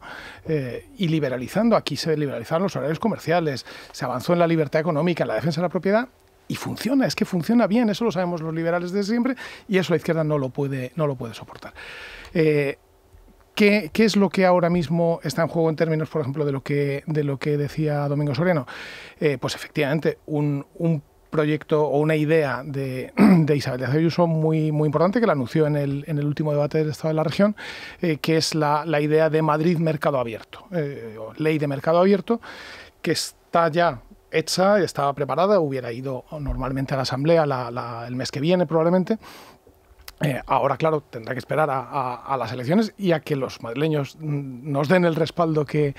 Y liberalizando, aquí se liberalizaron los horarios comerciales, se avanzó en la libertad económica, en la defensa de la propiedad, y funciona, es que funciona bien, eso lo sabemos los liberales desde siempre, y eso la izquierda no lo puede soportar. ¿Qué es lo que ahora mismo está en juego en términos, por ejemplo, de lo que decía Domingo Soriano? Pues efectivamente, un proyecto o una idea de Isabel Díaz Ayuso muy importante, que la anunció en el último debate del Estado de la Región, que es la idea de Madrid Mercado Abierto, ley de mercado abierto, que está ya hecha, estaba preparada, hubiera ido normalmente a la Asamblea el mes que viene probablemente. Ahora, claro, tendrá que esperar a las elecciones y a que los madrileños nos den el respaldo que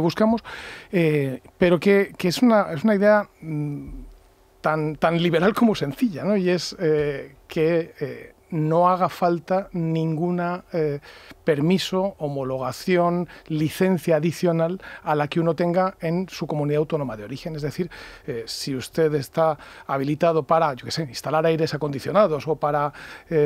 buscamos, pero que es una idea tan liberal como sencilla, ¿no? Y es que no haga falta ninguna permiso, homologación, licencia adicional a la que uno tenga en su comunidad autónoma de origen. Es decir, si usted está habilitado para, yo qué sé, instalar aires acondicionados o para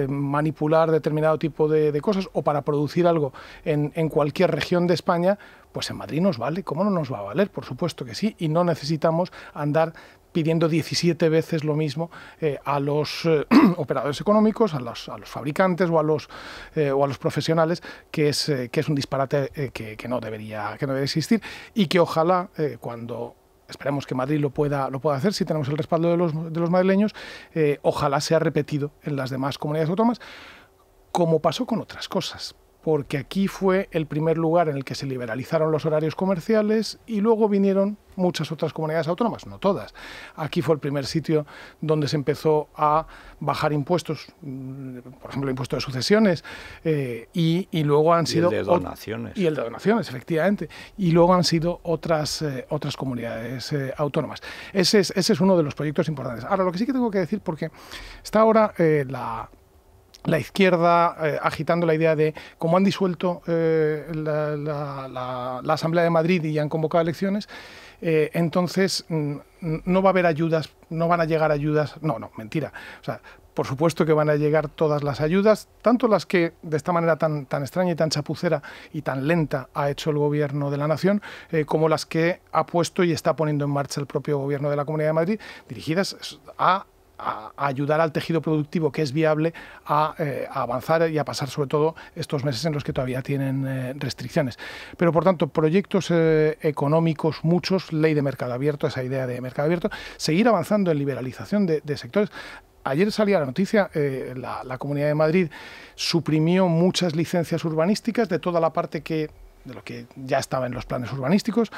manipular determinado tipo de cosas o para producir algo en cualquier región de España, pues en Madrid nos vale. ¿Cómo no nos va a valer? Por supuesto que sí. Y no necesitamos andar pidiendo 17 veces lo mismo a los operadores económicos, a los fabricantes o a los profesionales, que es un disparate que no debería existir y que ojalá cuando esperemos que Madrid lo pueda hacer, si tenemos el respaldo de los madrileños, ojalá sea repetido en las demás comunidades autónomas, como pasó con otras cosas. Porque aquí fue el primer lugar en el que se liberalizaron los horarios comerciales y luego vinieron muchas otras comunidades autónomas, no todas. Aquí fue el primer sitio donde se empezó a bajar impuestos, por ejemplo, el impuesto de sucesiones, y luego han sido... Y el de donaciones. Y el de donaciones, efectivamente. Y luego han sido otras comunidades autónomas. Ese es uno de los proyectos importantes. Ahora, lo que sí que tengo que decir, porque está ahora la izquierda agitando la idea de, como han disuelto la Asamblea de Madrid y han convocado elecciones, entonces no va a haber ayudas, no van a llegar ayudas. No, mentira. O sea, por supuesto que van a llegar todas las ayudas, tanto las que de esta manera tan extraña y tan chapucera y tan lenta ha hecho el Gobierno de la Nación, como las que ha puesto y está poniendo en marcha el propio Gobierno de la Comunidad de Madrid, dirigidas a ayudar al tejido productivo que es viable a avanzar y a pasar sobre todo estos meses en los que todavía tienen restricciones. Pero por tanto, proyectos económicos, muchos, ley de mercado abierto, esa idea de mercado abierto, seguir avanzando en liberalización de sectores. Ayer salía la noticia, la Comunidad de Madrid suprimió muchas licencias urbanísticas de toda la parte de lo que ya estaba en los planes urbanísticos,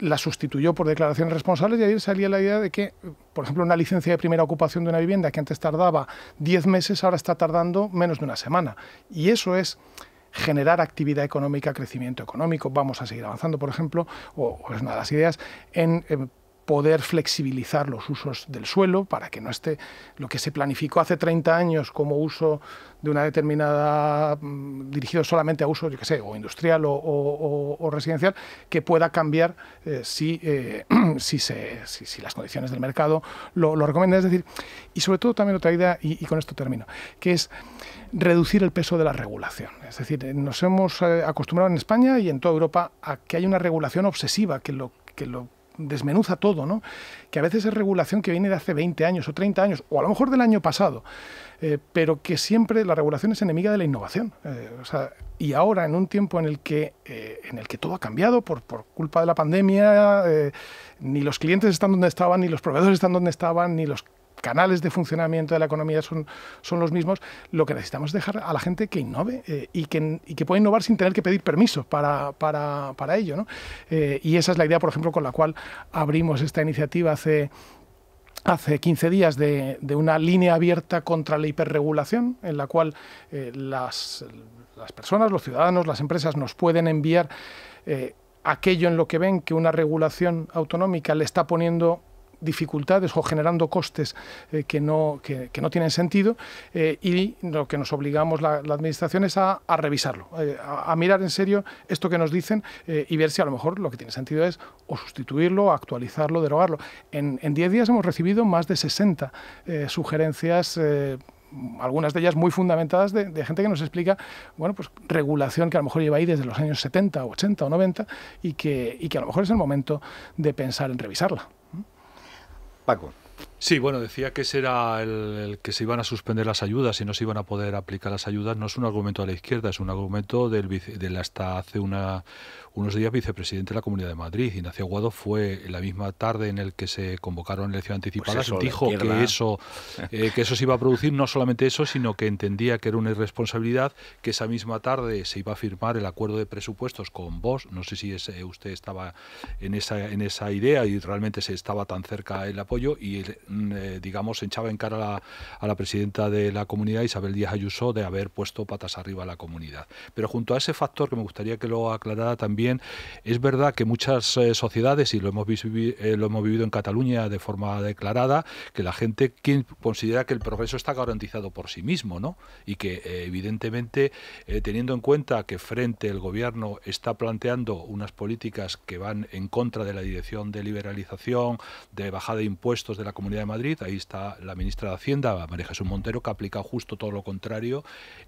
la sustituyó por declaraciones responsables, y ayer salía la idea de que, por ejemplo, una licencia de primera ocupación de una vivienda que antes tardaba 10 meses, ahora está tardando menos de una semana. Y eso es generar actividad económica, crecimiento económico. Vamos a seguir avanzando, por ejemplo, o es una de las ideas, en poder flexibilizar los usos del suelo para que no esté lo que se planificó hace 30 años como uso de una determinada, dirigido solamente a uso, yo qué sé, o industrial o residencial, que pueda cambiar si las condiciones del mercado lo recomiendan. Es decir, y sobre todo también otra idea, y con esto termino, que es reducir el peso de la regulación. Es decir, nos hemos acostumbrado en España y en toda Europa a que hay una regulación obsesiva que lo desmenuza todo, ¿no? Que a veces es regulación que viene de hace 20 años o 30 años, o a lo mejor del año pasado, pero que siempre la regulación es enemiga de la innovación. Y ahora, en un tiempo en el que todo ha cambiado por culpa de la pandemia, ni los clientes están donde estaban, ni los proveedores están donde estaban, ni los canales de funcionamiento de la economía son los mismos, lo que necesitamos es dejar a la gente que innove y que pueda innovar sin tener que pedir permiso para ello, ¿no? Y esa es la idea, por ejemplo, con la cual abrimos esta iniciativa hace 15 días de una línea abierta contra la hiperregulación, en la cual las personas, los ciudadanos, las empresas nos pueden enviar aquello en lo que ven que una regulación autonómica le está poniendo dificultades o generando costes que no tienen sentido, y lo que nos obligamos la administración es a revisarlo, a mirar en serio esto que nos dicen y ver si a lo mejor lo que tiene sentido es o sustituirlo, actualizarlo, derogarlo. En 10 días hemos recibido más de 60 sugerencias, algunas de ellas muy fundamentadas, de gente que nos explica, bueno, pues regulación que a lo mejor lleva ahí desde los años 70, 80 o 90 y que a lo mejor es el momento de pensar en revisarla. Paco. Sí, bueno, decía que ese era el que se iban a suspender las ayudas y no se iban a poder aplicar las ayudas. No es un argumento de la izquierda, es un argumento del hasta hace unos días vicepresidente de la Comunidad de Madrid. Ignacio Aguado fue la misma tarde en el que se convocaron elecciones anticipadas, pues dijo que eso se iba a producir, no solamente eso, sino que entendía que era una irresponsabilidad, que esa misma tarde se iba a firmar el acuerdo de presupuestos con Vox. No sé si usted estaba en esa idea y realmente se estaba tan cerca el apoyo, y digamos echaba en cara a la presidenta de la comunidad, Isabel Díaz Ayuso, de haber puesto patas arriba a la comunidad. Pero junto a ese factor, que me gustaría que lo aclarara también, es verdad que muchas sociedades, y lo hemos vivido en Cataluña de forma declarada, que la gente considera que el progreso está garantizado por sí mismo, ¿no? Y que evidentemente, teniendo en cuenta que frente el gobierno está planteando unas políticas que van en contra de la dirección de liberalización, de bajada de impuestos de la Comunidad de Madrid, ahí está la ministra de Hacienda, María Jesús Montero, que ha aplicado justo todo lo contrario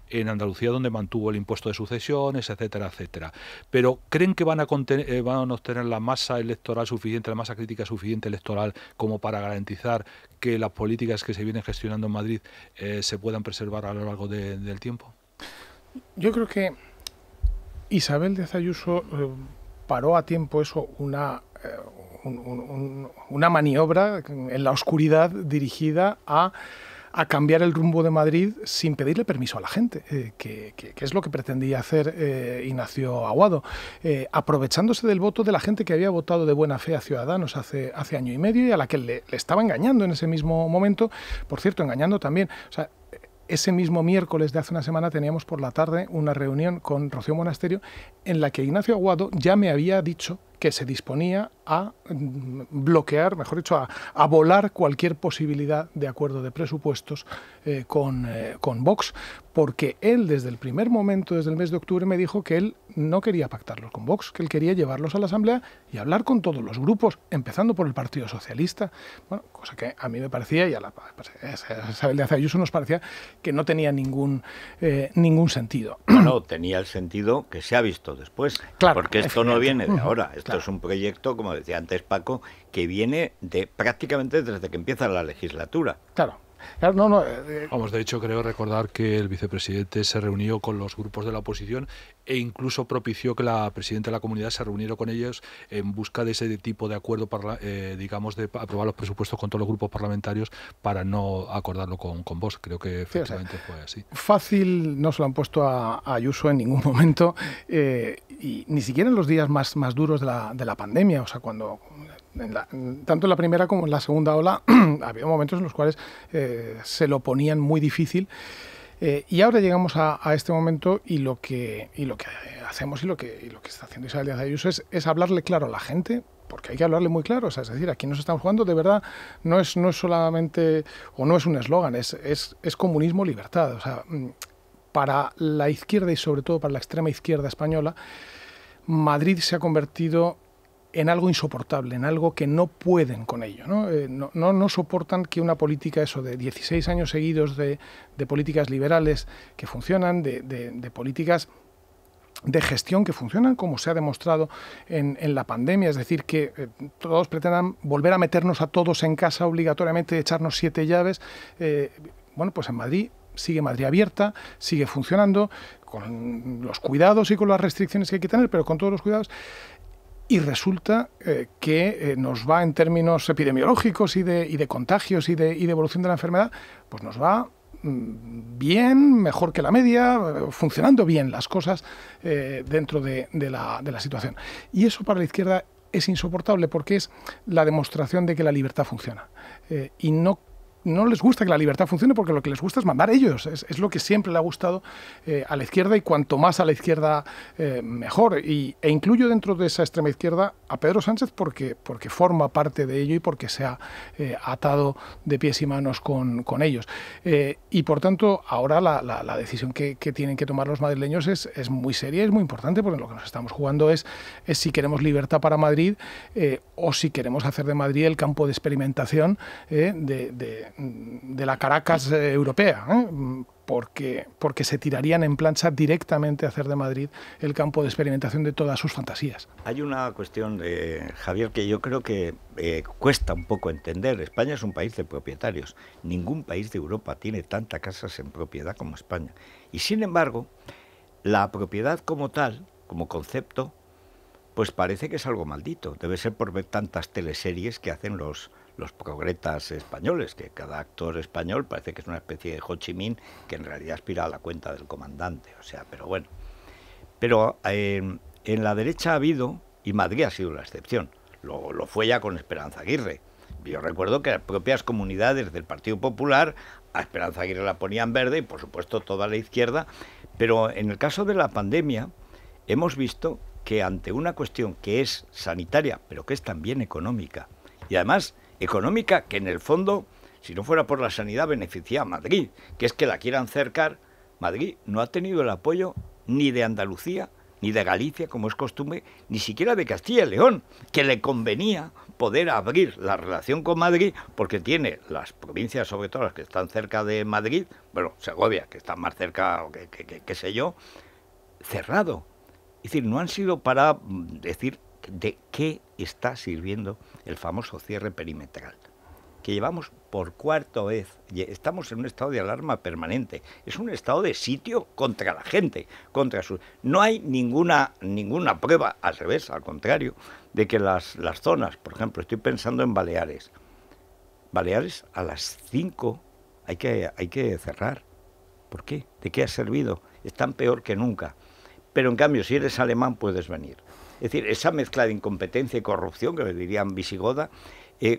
en Andalucía, donde mantuvo el impuesto de sucesiones, etcétera, etcétera. Pero ¿creen que van a obtener la masa electoral suficiente, la masa crítica suficiente electoral como para garantizar que las políticas que se vienen gestionando en Madrid se puedan preservar a lo largo del tiempo? Yo creo que Isabel Díaz Ayuso paró a tiempo una maniobra en la oscuridad dirigida a a cambiar el rumbo de Madrid sin pedirle permiso a la gente, que es lo que pretendía hacer Ignacio Aguado, aprovechándose del voto de la gente que había votado de buena fe a Ciudadanos hace año y medio y a la que le estaba engañando en ese mismo momento, por cierto, engañando también. O sea, ese mismo miércoles de hace una semana teníamos por la tarde una reunión con Rocío Monasterio en la que Ignacio Aguado ya me había dicho que se disponía a bloquear, mejor dicho, a volar cualquier posibilidad de acuerdo de presupuestos con Vox, porque él desde el primer momento, desde el mes de octubre, me dijo que él no quería pactarlos con Vox, que él quería llevarlos a la Asamblea y hablar con todos los grupos, empezando por el Partido Socialista, bueno, cosa que a mí me parecía, y a Isabel Díaz Ayuso nos parecía que no tenía ningún sentido. No, tenía el sentido que se ha visto después, claro, porque esto no viene de ahora. Esto es un proyecto, como decía antes Paco, que viene de prácticamente desde que empieza la legislatura. Claro. Vamos, de hecho, creo recordar que el vicepresidente se reunió con los grupos de la oposición e incluso propició que la presidenta de la comunidad se reuniera con ellos en busca de ese tipo de acuerdo, digamos, de aprobar los presupuestos con todos los grupos parlamentarios para no acordarlo con Vox. Creo que efectivamente fue así. Fácil no se lo han puesto a Ayuso en ningún momento, y ni siquiera en los días más duros de la pandemia, o sea, cuando... tanto en la primera como en la segunda ola había momentos en los cuales se lo ponían muy difícil, y ahora llegamos a este momento y lo que hacemos y lo que está haciendo Isabel Díaz Ayuso es hablarle claro a la gente, porque hay que hablarle muy claro. O sea, es decir, aquí nos estamos jugando de verdad, no es solamente, o no es un eslogan, es comunismo libertad. O sea, para la izquierda y sobre todo para la extrema izquierda española, Madrid se ha convertido en algo insoportable, en algo que no pueden con ello, ¿no? No soportan que una política, eso, de 16 años seguidos de políticas liberales que funcionan, de políticas de gestión que funcionan, como se ha demostrado en la pandemia, es decir, que todos pretendan volver a meternos a todos en casa obligatoriamente, echarnos 7 llaves. Bueno, pues en Madrid sigue Madrid abierta, sigue funcionando, con los cuidados y con las restricciones que hay que tener, pero con todos los cuidados. Y resulta que nos va, en términos epidemiológicos y de contagios y de evolución de la enfermedad, pues nos va bien, mejor que la media, funcionando bien las cosas dentro de la situación. Y eso para la izquierda es insoportable, porque es la demostración de que la libertad funciona. Y no les gusta que la libertad funcione, porque lo que les gusta es mandar ellos. Es lo que siempre le ha gustado a la izquierda, y cuanto más a la izquierda mejor. E incluyo dentro de esa extrema izquierda a Pedro Sánchez porque forma parte de ello y porque se ha atado de pies y manos con ellos. Y por tanto, ahora la decisión que tienen que tomar los madrileños es muy seria, es muy importante, porque lo que nos estamos jugando es si queremos libertad para Madrid o si queremos hacer de Madrid el campo de experimentación de la Caracas europea, porque se tirarían en plancha directamente a hacer de Madrid el campo de experimentación de todas sus fantasías. Hay una cuestión, Javier, que yo creo que cuesta un poco entender. España es un país de propietarios. Ningún país de Europa tiene tantas casas en propiedad como España. Y sin embargo, la propiedad como tal, como concepto, pues parece que es algo maldito. Debe ser por ver tantas teleseries que hacen los progretas españoles, que cada actor español parece que es una especie de Ho Chi Minh que en realidad aspira a la cuenta del comandante. O sea, pero bueno. Pero en la derecha ha habido, y Madrid ha sido la excepción, lo fue ya con Esperanza Aguirre. Yo recuerdo que las propias comunidades del Partido Popular a Esperanza Aguirre la ponían verde, y por supuesto toda la izquierda, pero en el caso de la pandemia hemos visto que ante una cuestión que es sanitaria, pero que es también económica, y además económica que en el fondo, si no fuera por la sanidad, beneficia a Madrid, que es que la quieran cercar, Madrid no ha tenido el apoyo ni de Andalucía, ni de Galicia, como es costumbre, ni siquiera de Castilla y León, que le convenía poder abrir la relación con Madrid, porque tiene las provincias, sobre todo las que están cerca de Madrid, bueno, Segovia, que está más cerca, qué sé yo, cerrado. Es decir, no han sido para decir de qué está sirviendo el famoso cierre perimetral, que llevamos por cuarta vez. Estamos en un estado de alarma permanente. Es un estado de sitio contra la gente, no hay ninguna prueba, al revés, al contrario, de que las zonas, por ejemplo, estoy pensando en Baleares a las 5 hay que cerrar. ¿Por qué? ¿De qué ha servido? Están peor que nunca. Pero en cambio, si eres alemán, puedes venir. Es decir, esa mezcla de incompetencia y corrupción, que le dirían visigoda,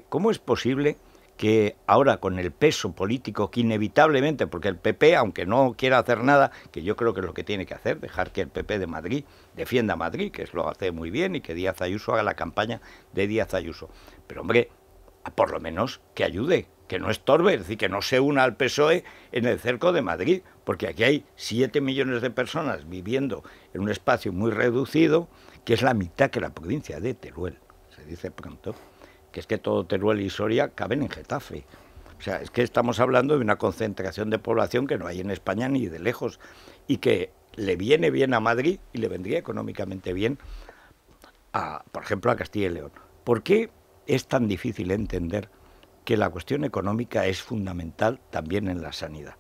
¿cómo es posible que ahora con el peso político que inevitablemente, porque el PP, aunque no quiera hacer nada, que yo creo que es lo que tiene que hacer, dejar que el PP de Madrid defienda a Madrid, que lo hace muy bien, y que Díaz Ayuso haga la campaña de Díaz Ayuso. Pero hombre, por lo menos que ayude, que no estorbe, es decir, que no se una al PSOE en el cerco de Madrid, porque aquí hay 7 millones de personas viviendo en un espacio muy reducido, que es la mitad que la provincia de Teruel, se dice pronto, que es que todo Teruel y Soria caben en Getafe. O sea, es que estamos hablando de una concentración de población que no hay en España ni de lejos, y que le viene bien a Madrid y le vendría económicamente bien, por ejemplo, a Castilla y León. ¿Por qué es tan difícil entender que la cuestión económica es fundamental también en la sanidad?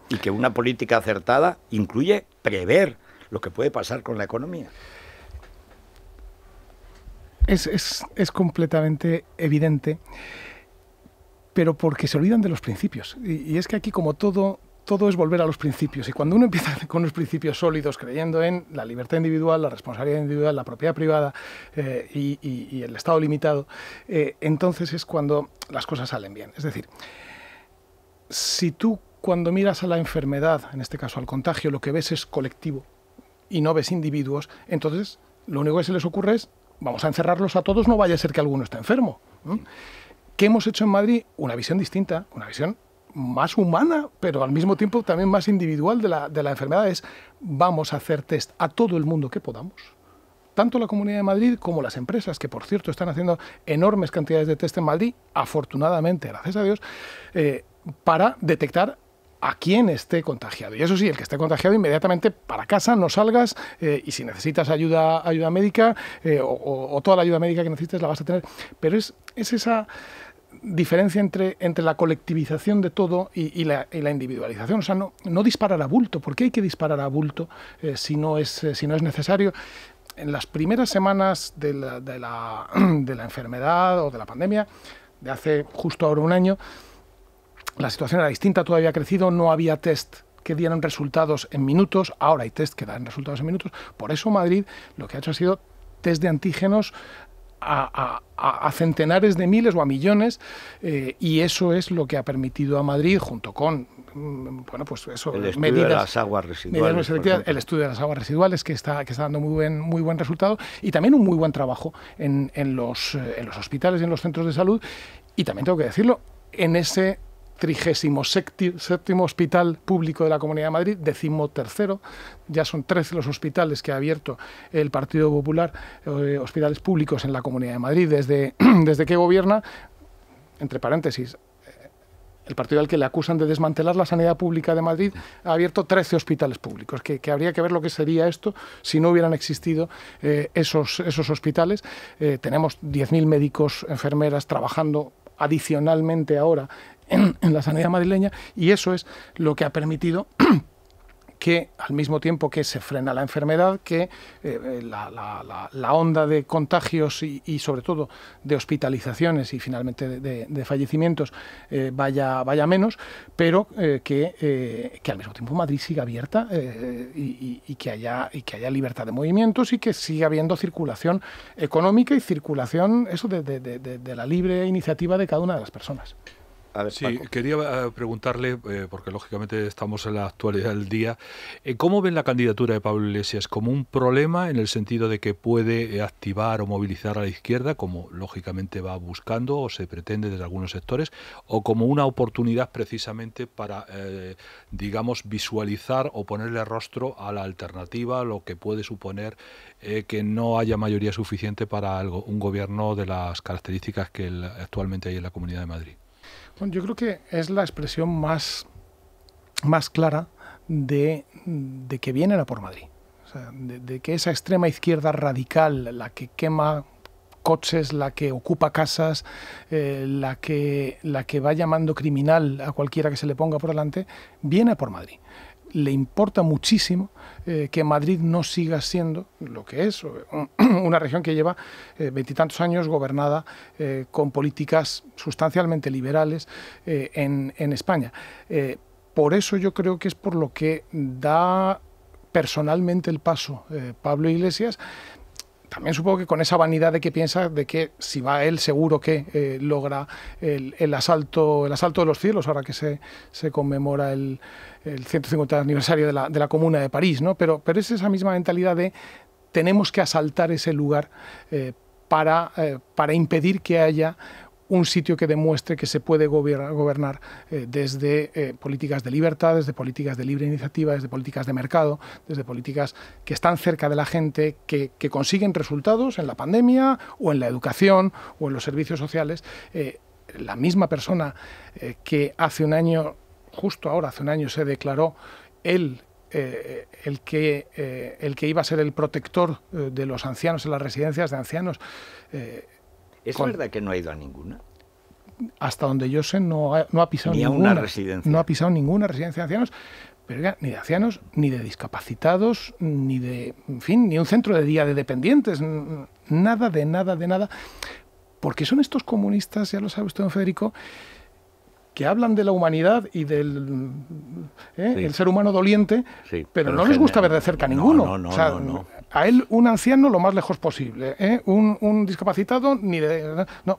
Y que una política acertada incluye prever lo que puede pasar con la economía. Es completamente evidente, pero porque se olvidan de los principios. Y es que aquí, como todo es volver a los principios. Y cuando uno empieza con unos principios sólidos, creyendo en la libertad individual, la responsabilidad individual, la propiedad privada y el Estado limitado, entonces es cuando las cosas salen bien. Es decir, si tú cuando miras a la enfermedad, en este caso al contagio, lo que ves es colectivo y no ves individuos, entonces lo único que se les ocurre es vamos a encerrarlos a todos, no vaya a ser que alguno esté enfermo. ¿Qué hemos hecho en Madrid? Una visión distinta, una visión más humana, pero al mismo tiempo también más individual de la enfermedad. Es vamos a hacer test a todo el mundo que podamos. Tanto la Comunidad de Madrid como las empresas, que por cierto están haciendo enormes cantidades de test en Madrid, afortunadamente, gracias a Dios, para detectar a quien esté contagiado. Y eso sí, el que esté contagiado inmediatamente para casa, no salgas, y si necesitas ayuda médica o toda la ayuda médica que necesites la vas a tener. Pero es esa diferencia entre la colectivización de todo y la individualización. O sea, no disparar a bulto. ¿Por qué hay que disparar a bulto si no es necesario? En las primeras semanas de la enfermedad o de la pandemia, de hace justo ahora un año, la situación era distinta, todavía ha crecido, no había test que dieran resultados en minutos, ahora hay test que dan resultados en minutos. Por eso Madrid lo que ha hecho ha sido test de antígenos a centenares de miles o a millones, y eso es lo que ha permitido a Madrid, junto con pues eso, el estudio de las aguas residuales, el estudio de las aguas residuales que está dando muy buen resultado, y también un muy buen trabajo en los hospitales y en los centros de salud. Y también tengo que decirlo, en ese 37º hospital público de la Comunidad de Madrid, 13º, ya son 13 los hospitales que ha abierto el Partido Popular, hospitales públicos en la Comunidad de Madrid desde que gobierna, entre paréntesis. El partido al que le acusan de desmantelar la sanidad pública de Madrid ha abierto 13 hospitales públicos, que habría que ver lo que sería esto si no hubieran existido esos hospitales. Tenemos 10.000 médicos, enfermeras trabajando adicionalmente ahora en la sanidad madrileña, y eso es lo que ha permitido que al mismo tiempo que se frena la enfermedad, que la onda de contagios y sobre todo de hospitalizaciones y finalmente de fallecimientos vaya menos, pero que al mismo tiempo Madrid siga abierta y que haya libertad de movimientos y que siga habiendo circulación económica y circulación de la libre iniciativa de cada una de las personas. A ver, sí, Paco. quería preguntarle, porque lógicamente estamos en la actualidad del día, ¿cómo ven la candidatura de Pablo Iglesias? ¿Como un problema en el sentido de que puede activar o movilizar a la izquierda, como lógicamente va buscando o se pretende desde algunos sectores, o como una oportunidad precisamente para, digamos, visualizar o ponerle rostro a la alternativa, lo que puede suponer que no haya mayoría suficiente para un gobierno de las características que actualmente hay en la Comunidad de Madrid? Bueno, yo creo que es la expresión más clara de que vienen a por Madrid. O sea, de que esa extrema izquierda radical, la que quema coches, la que ocupa casas, la que va llamando criminal a cualquiera que se le ponga por delante, viene a por Madrid. le importa muchísimo que Madrid no siga siendo lo que es, una región que lleva 20 y tantos años gobernada con políticas sustancialmente liberales en España. Por eso yo creo que es por lo que da personalmente el paso Pablo Iglesias. También supongo que con esa vanidad de que piensa de que si va él seguro que logra el asalto de los cielos, ahora que se conmemora el 150 aniversario de la Comuna de París, ¿no? Pero es esa misma mentalidad de tenemos que asaltar ese lugar para impedir que haya un sitio que demuestre que se puede gobernar desde políticas de libertad, desde políticas de libre iniciativa, desde políticas de mercado, desde políticas que están cerca de la gente, que consiguen resultados en la pandemia o en la educación o en los servicios sociales. La misma persona que hace un año, justo ahora hace un año, se declaró el que iba a ser el protector de los ancianos en las residencias de ancianos. ¿Es verdad que no ha ido a ninguna? Hasta donde yo sé no ha pisado ninguna residencia. No ha pisado ninguna residencia de ancianos, pero ya, ni de ancianos, ni de discapacitados, ni de, en fin, ni un centro de día de dependientes, nada de nada. Porque son estos comunistas, ya lo sabe usted, don Federico, que hablan de la humanidad y del el ser humano doliente, pero no les gusta ver de cerca a ninguno. No. A él un anciano lo más lejos posible, un discapacitado ni de... No,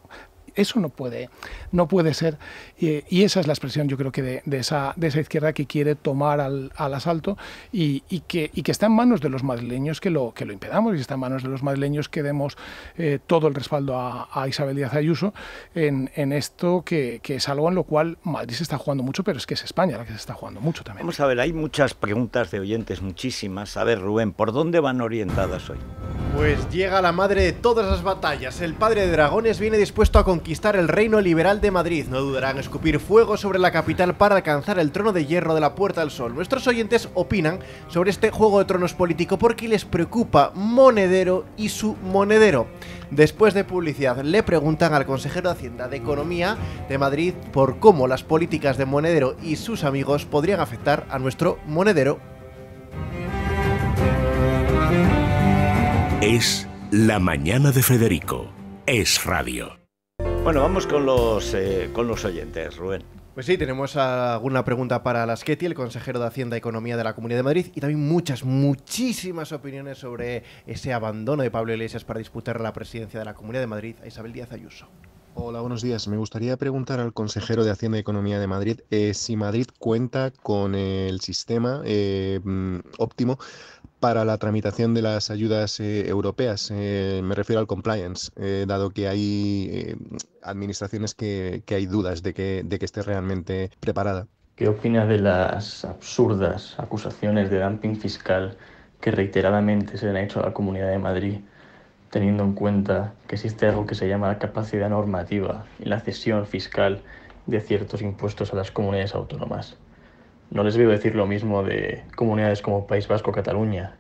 eso no puede ser. Y esa es la expresión, yo creo, que de esa izquierda que quiere tomar al asalto y que está en manos de los madrileños que lo impedamos, y está en manos de los madrileños que demos todo el respaldo a Isabel Díaz Ayuso en esto que es algo en lo cual Madrid se está jugando mucho, pero es que es España la que se está jugando mucho también. Vamos a ver, hay muchas preguntas de oyentes, muchísimas. A ver, Rubén, ¿por dónde van orientadas hoy? Pues llega la madre de todas las batallas. El padre de dragones viene dispuesto a conquistar el reino liberal de Madrid. No dudarán en escupir fuego sobre la capital para alcanzar el trono de hierro de la Puerta del Sol. Nuestros oyentes opinan sobre este Juego de Tronos político porque les preocupa Monedero y su monedero. Después de publicidad le preguntan al consejero de Hacienda de Economía de Madrid por cómo las políticas de Monedero y sus amigos podrían afectar a nuestro monedero. Es La Mañana de Federico. Es radio. Bueno, vamos con los oyentes, Rubén. Pues sí, tenemos alguna pregunta para Laschetti, el consejero de Hacienda y Economía de la Comunidad de Madrid, y también muchísimas opiniones sobre ese abandono de Pablo Iglesias para disputar la presidencia de la Comunidad de Madrid a Isabel Díaz Ayuso. Hola, buenos días. Me gustaría preguntar al consejero de Hacienda y Economía de Madrid si Madrid cuenta con el sistema óptimo para la tramitación de las ayudas europeas. Me refiero al compliance, dado que hay administraciones que hay dudas de que esté realmente preparada. ¿Qué opinas de las absurdas acusaciones de dumping fiscal que reiteradamente se han hecho a la Comunidad de Madrid, teniendo en cuenta que existe algo que se llama la capacidad normativa y la cesión fiscal de ciertos impuestos a las comunidades autónomas? No les veo decir lo mismo de comunidades como País Vasco o Cataluña.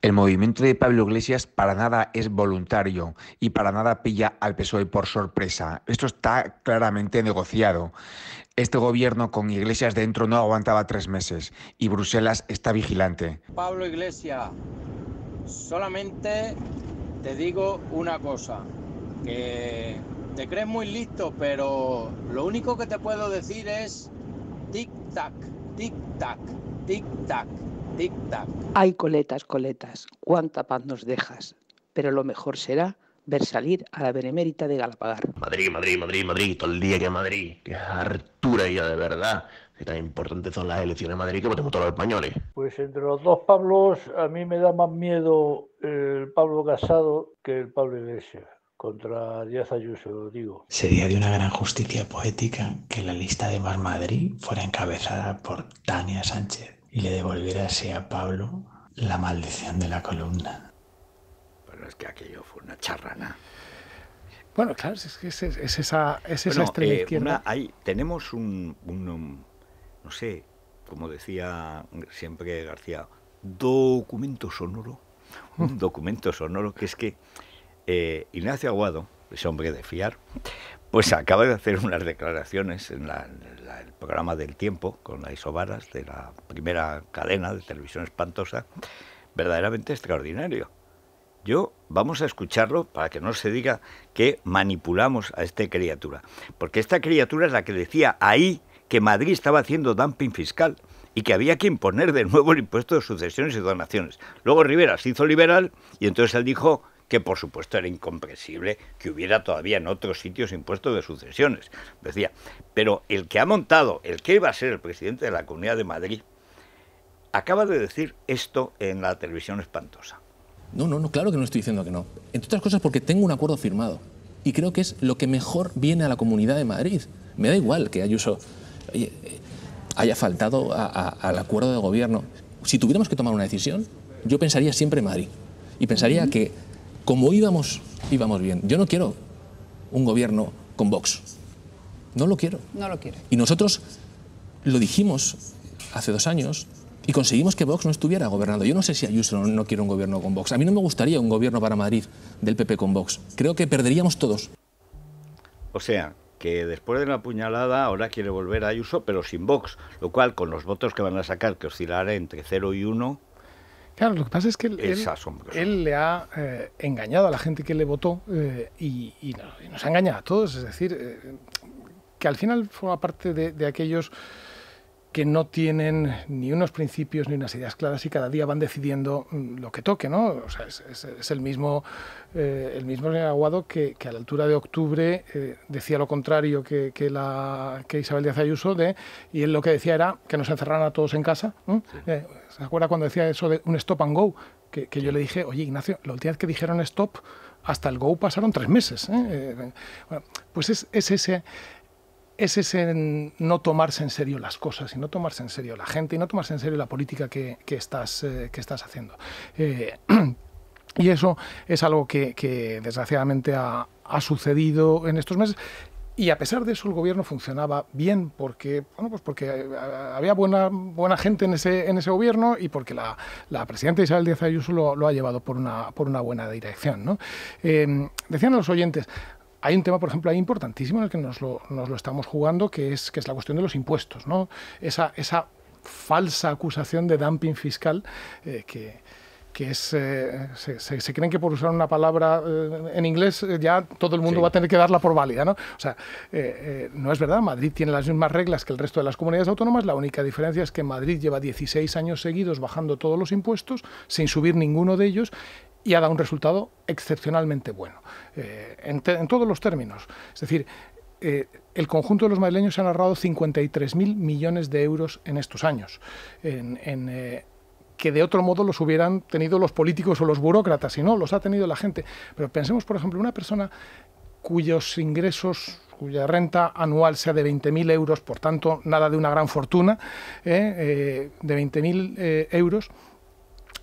El movimiento de Pablo Iglesias para nada es voluntario y para nada pilla al PSOE por sorpresa. Esto está claramente negociado. Este gobierno con Iglesias dentro no aguantaba 3 meses y Bruselas está vigilante. Pablo Iglesias, solamente te digo una cosa, que te crees muy listo, pero lo único que te puedo decir es tic-tac, tic-tac, tic-tac, tic-tac. Ay, coletas, cuánta paz nos dejas, pero lo mejor será ver salir a la benemérita de Galapagar. Madrid, todo el día que Madrid, que hartura ya de verdad. Que tan importantes son las elecciones en Madrid que votemos todos los españoles. Pues entre los dos Pablos, a mí me da más miedo el Pablo Casado que el Pablo Iglesias. Contra Díaz Ayuso, digo. Sería de una gran justicia poética que la lista de Más Madrid fuera encabezada por Tania Sánchez y le devolviera así a Pablo la maldición de la columna. Pero es que aquello fue una charrana. Bueno, claro, es esa extrema izquierda. Tenemos un no sé, como decía siempre García, documento sonoro. Un documento sonoro que es que Ignacio Aguado, ese hombre de fiar, pues acaba de hacer unas declaraciones en el programa del Tiempo, con la Isobaras, de la primera cadena de televisión espantosa, verdaderamente extraordinario. Vamos a escucharlo para que no se diga que manipulamos a esta criatura, porque esta criatura es la que decía ahí que Madrid estaba haciendo dumping fiscal y que había que imponer de nuevo el impuesto de sucesiones y donaciones. Luego Rivera se hizo liberal y entonces él dijo que por supuesto era incomprensible que hubiera todavía en otros sitios impuestos de sucesiones. Decía, pero el que ha montado, el que iba a ser el presidente de la Comunidad de Madrid, acaba de decir esto en la televisión espantosa. No, claro que no estoy diciendo que no. Entre otras cosas porque tengo un acuerdo firmado y creo que es lo que mejor viene a la Comunidad de Madrid. Me da igual que Ayuso haya faltado al acuerdo de gobierno. Si tuviéramos que tomar una decisión, yo pensaría siempre en Madrid y pensaría que como íbamos bien. Yo no quiero un gobierno con Vox. No lo quiero. No lo quiere. Y nosotros lo dijimos hace 2 años y conseguimos que Vox no estuviera gobernando. Yo no sé si Ayuso no quiere un gobierno con Vox. A mí no me gustaría un gobierno para Madrid del PP con Vox. Creo que perderíamos todos. O sea, que después de la puñalada ahora quiere volver a Ayuso, pero sin Vox, lo cual con los votos que van a sacar, que oscilará entre 0 y 1... Claro, lo que pasa es que él le ha engañado a la gente que le votó y nos ha engañado a todos. Es decir, que al final forma parte de aquellos que no tienen ni unos principios ni unas ideas claras y cada día van decidiendo lo que toque, ¿no? O sea, es el mismo señor Aguado que a la altura de octubre decía lo contrario que Isabel Díaz Ayuso, y él lo que decía era que nos encerraran a todos en casa, ¿no? Sí. ¿Se acuerda cuando decía eso de un stop and go? Que yo le dije, oye, Ignacio, la última vez que dijeron stop, hasta el go pasaron 3 meses. Bueno, pues es ese no tomarse en serio las cosas y no tomarse en serio la gente y no tomarse en serio la política que estás haciendo. Y eso es algo que desgraciadamente ha sucedido en estos meses. Y a pesar de eso el gobierno funcionaba bien porque había buena gente en ese gobierno y porque la presidenta Isabel Díaz Ayuso lo ha llevado por una buena dirección, ¿no? Decían los oyentes, hay un tema, por ejemplo, ahí importantísimo en el que nos lo estamos jugando, que es la cuestión de los impuestos, ¿no? Esa falsa acusación de dumping fiscal que es se creen que por usar una palabra en inglés ya todo el mundo va a tener que darla por válida, ¿no? O sea, no es verdad. Madrid tiene las mismas reglas que el resto de las comunidades autónomas. La única diferencia es que Madrid lleva 16 años seguidos bajando todos los impuestos sin subir ninguno de ellos y ha dado un resultado excepcionalmente bueno en todos los términos. Es decir, el conjunto de los madrileños se han ahorrado 53.000 millones de euros en estos años, que de otro modo los hubieran tenido los políticos o los burócratas, y no, los ha tenido la gente. Pero pensemos, por ejemplo, una persona cuyos ingresos, cuya renta anual sea de 20.000 euros, por tanto, nada de una gran fortuna, de 20.000 euros,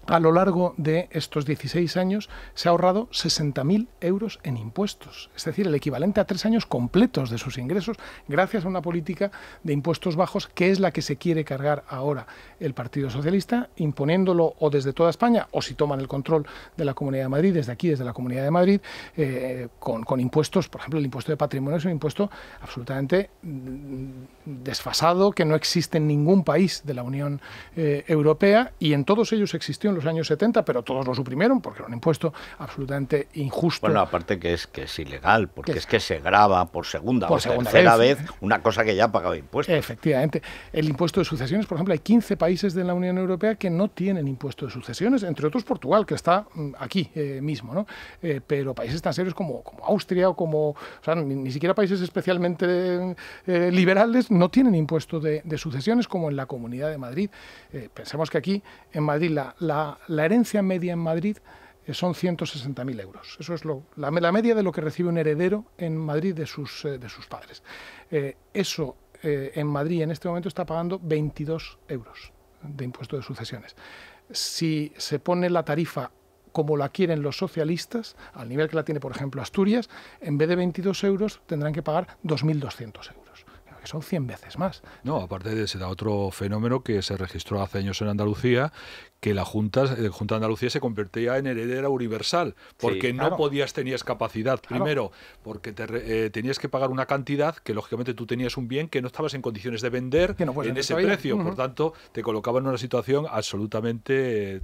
a lo largo de estos 16 años se ha ahorrado 60.000 euros en impuestos. Es decir, el equivalente a 3 años completos de sus ingresos gracias a una política de impuestos bajos que es la que se quiere cargar ahora el Partido Socialista, imponiéndolo o desde toda España o si toman el control de la Comunidad de Madrid, desde aquí, desde la Comunidad de Madrid, con impuestos. Por ejemplo, el impuesto de patrimonio es un impuesto absolutamente desfasado, que no existe en ningún país de la Unión Europea, y en todos ellos existió en los años 70, pero todos lo suprimieron porque era un impuesto absolutamente injusto. Bueno, aparte que es ilegal, porque es que se grava por segunda o tercera vez una cosa que ya pagaba impuestos. Efectivamente. El impuesto de sucesiones, por ejemplo, hay 15 países de la Unión Europea que no tienen impuesto de sucesiones, entre otros Portugal, que está aquí mismo, ¿no? Pero países tan serios como Austria o sea, ni siquiera países especialmente liberales no tienen impuesto de sucesiones como en la Comunidad de Madrid. Pensemos que aquí en Madrid la herencia media en Madrid son 160.000 euros. Eso es la media de lo que recibe un heredero en Madrid de sus padres. Eso en Madrid en este momento está pagando 22 euros de impuesto de sucesiones. Si se pone la tarifa como la quieren los socialistas, al nivel que la tiene, por ejemplo, Asturias, en vez de 22 euros tendrán que pagar 2.200 euros. que son 100 veces más. No, aparte se da otro fenómeno que se registró hace años en Andalucía, que la Junta de Andalucía se convertía en heredera universal, porque no tenías capacidad, primero, porque tenías que pagar una cantidad que lógicamente tú tenías un bien que no estabas en condiciones de vender en ese precio, por tanto te colocaban en una situación absolutamente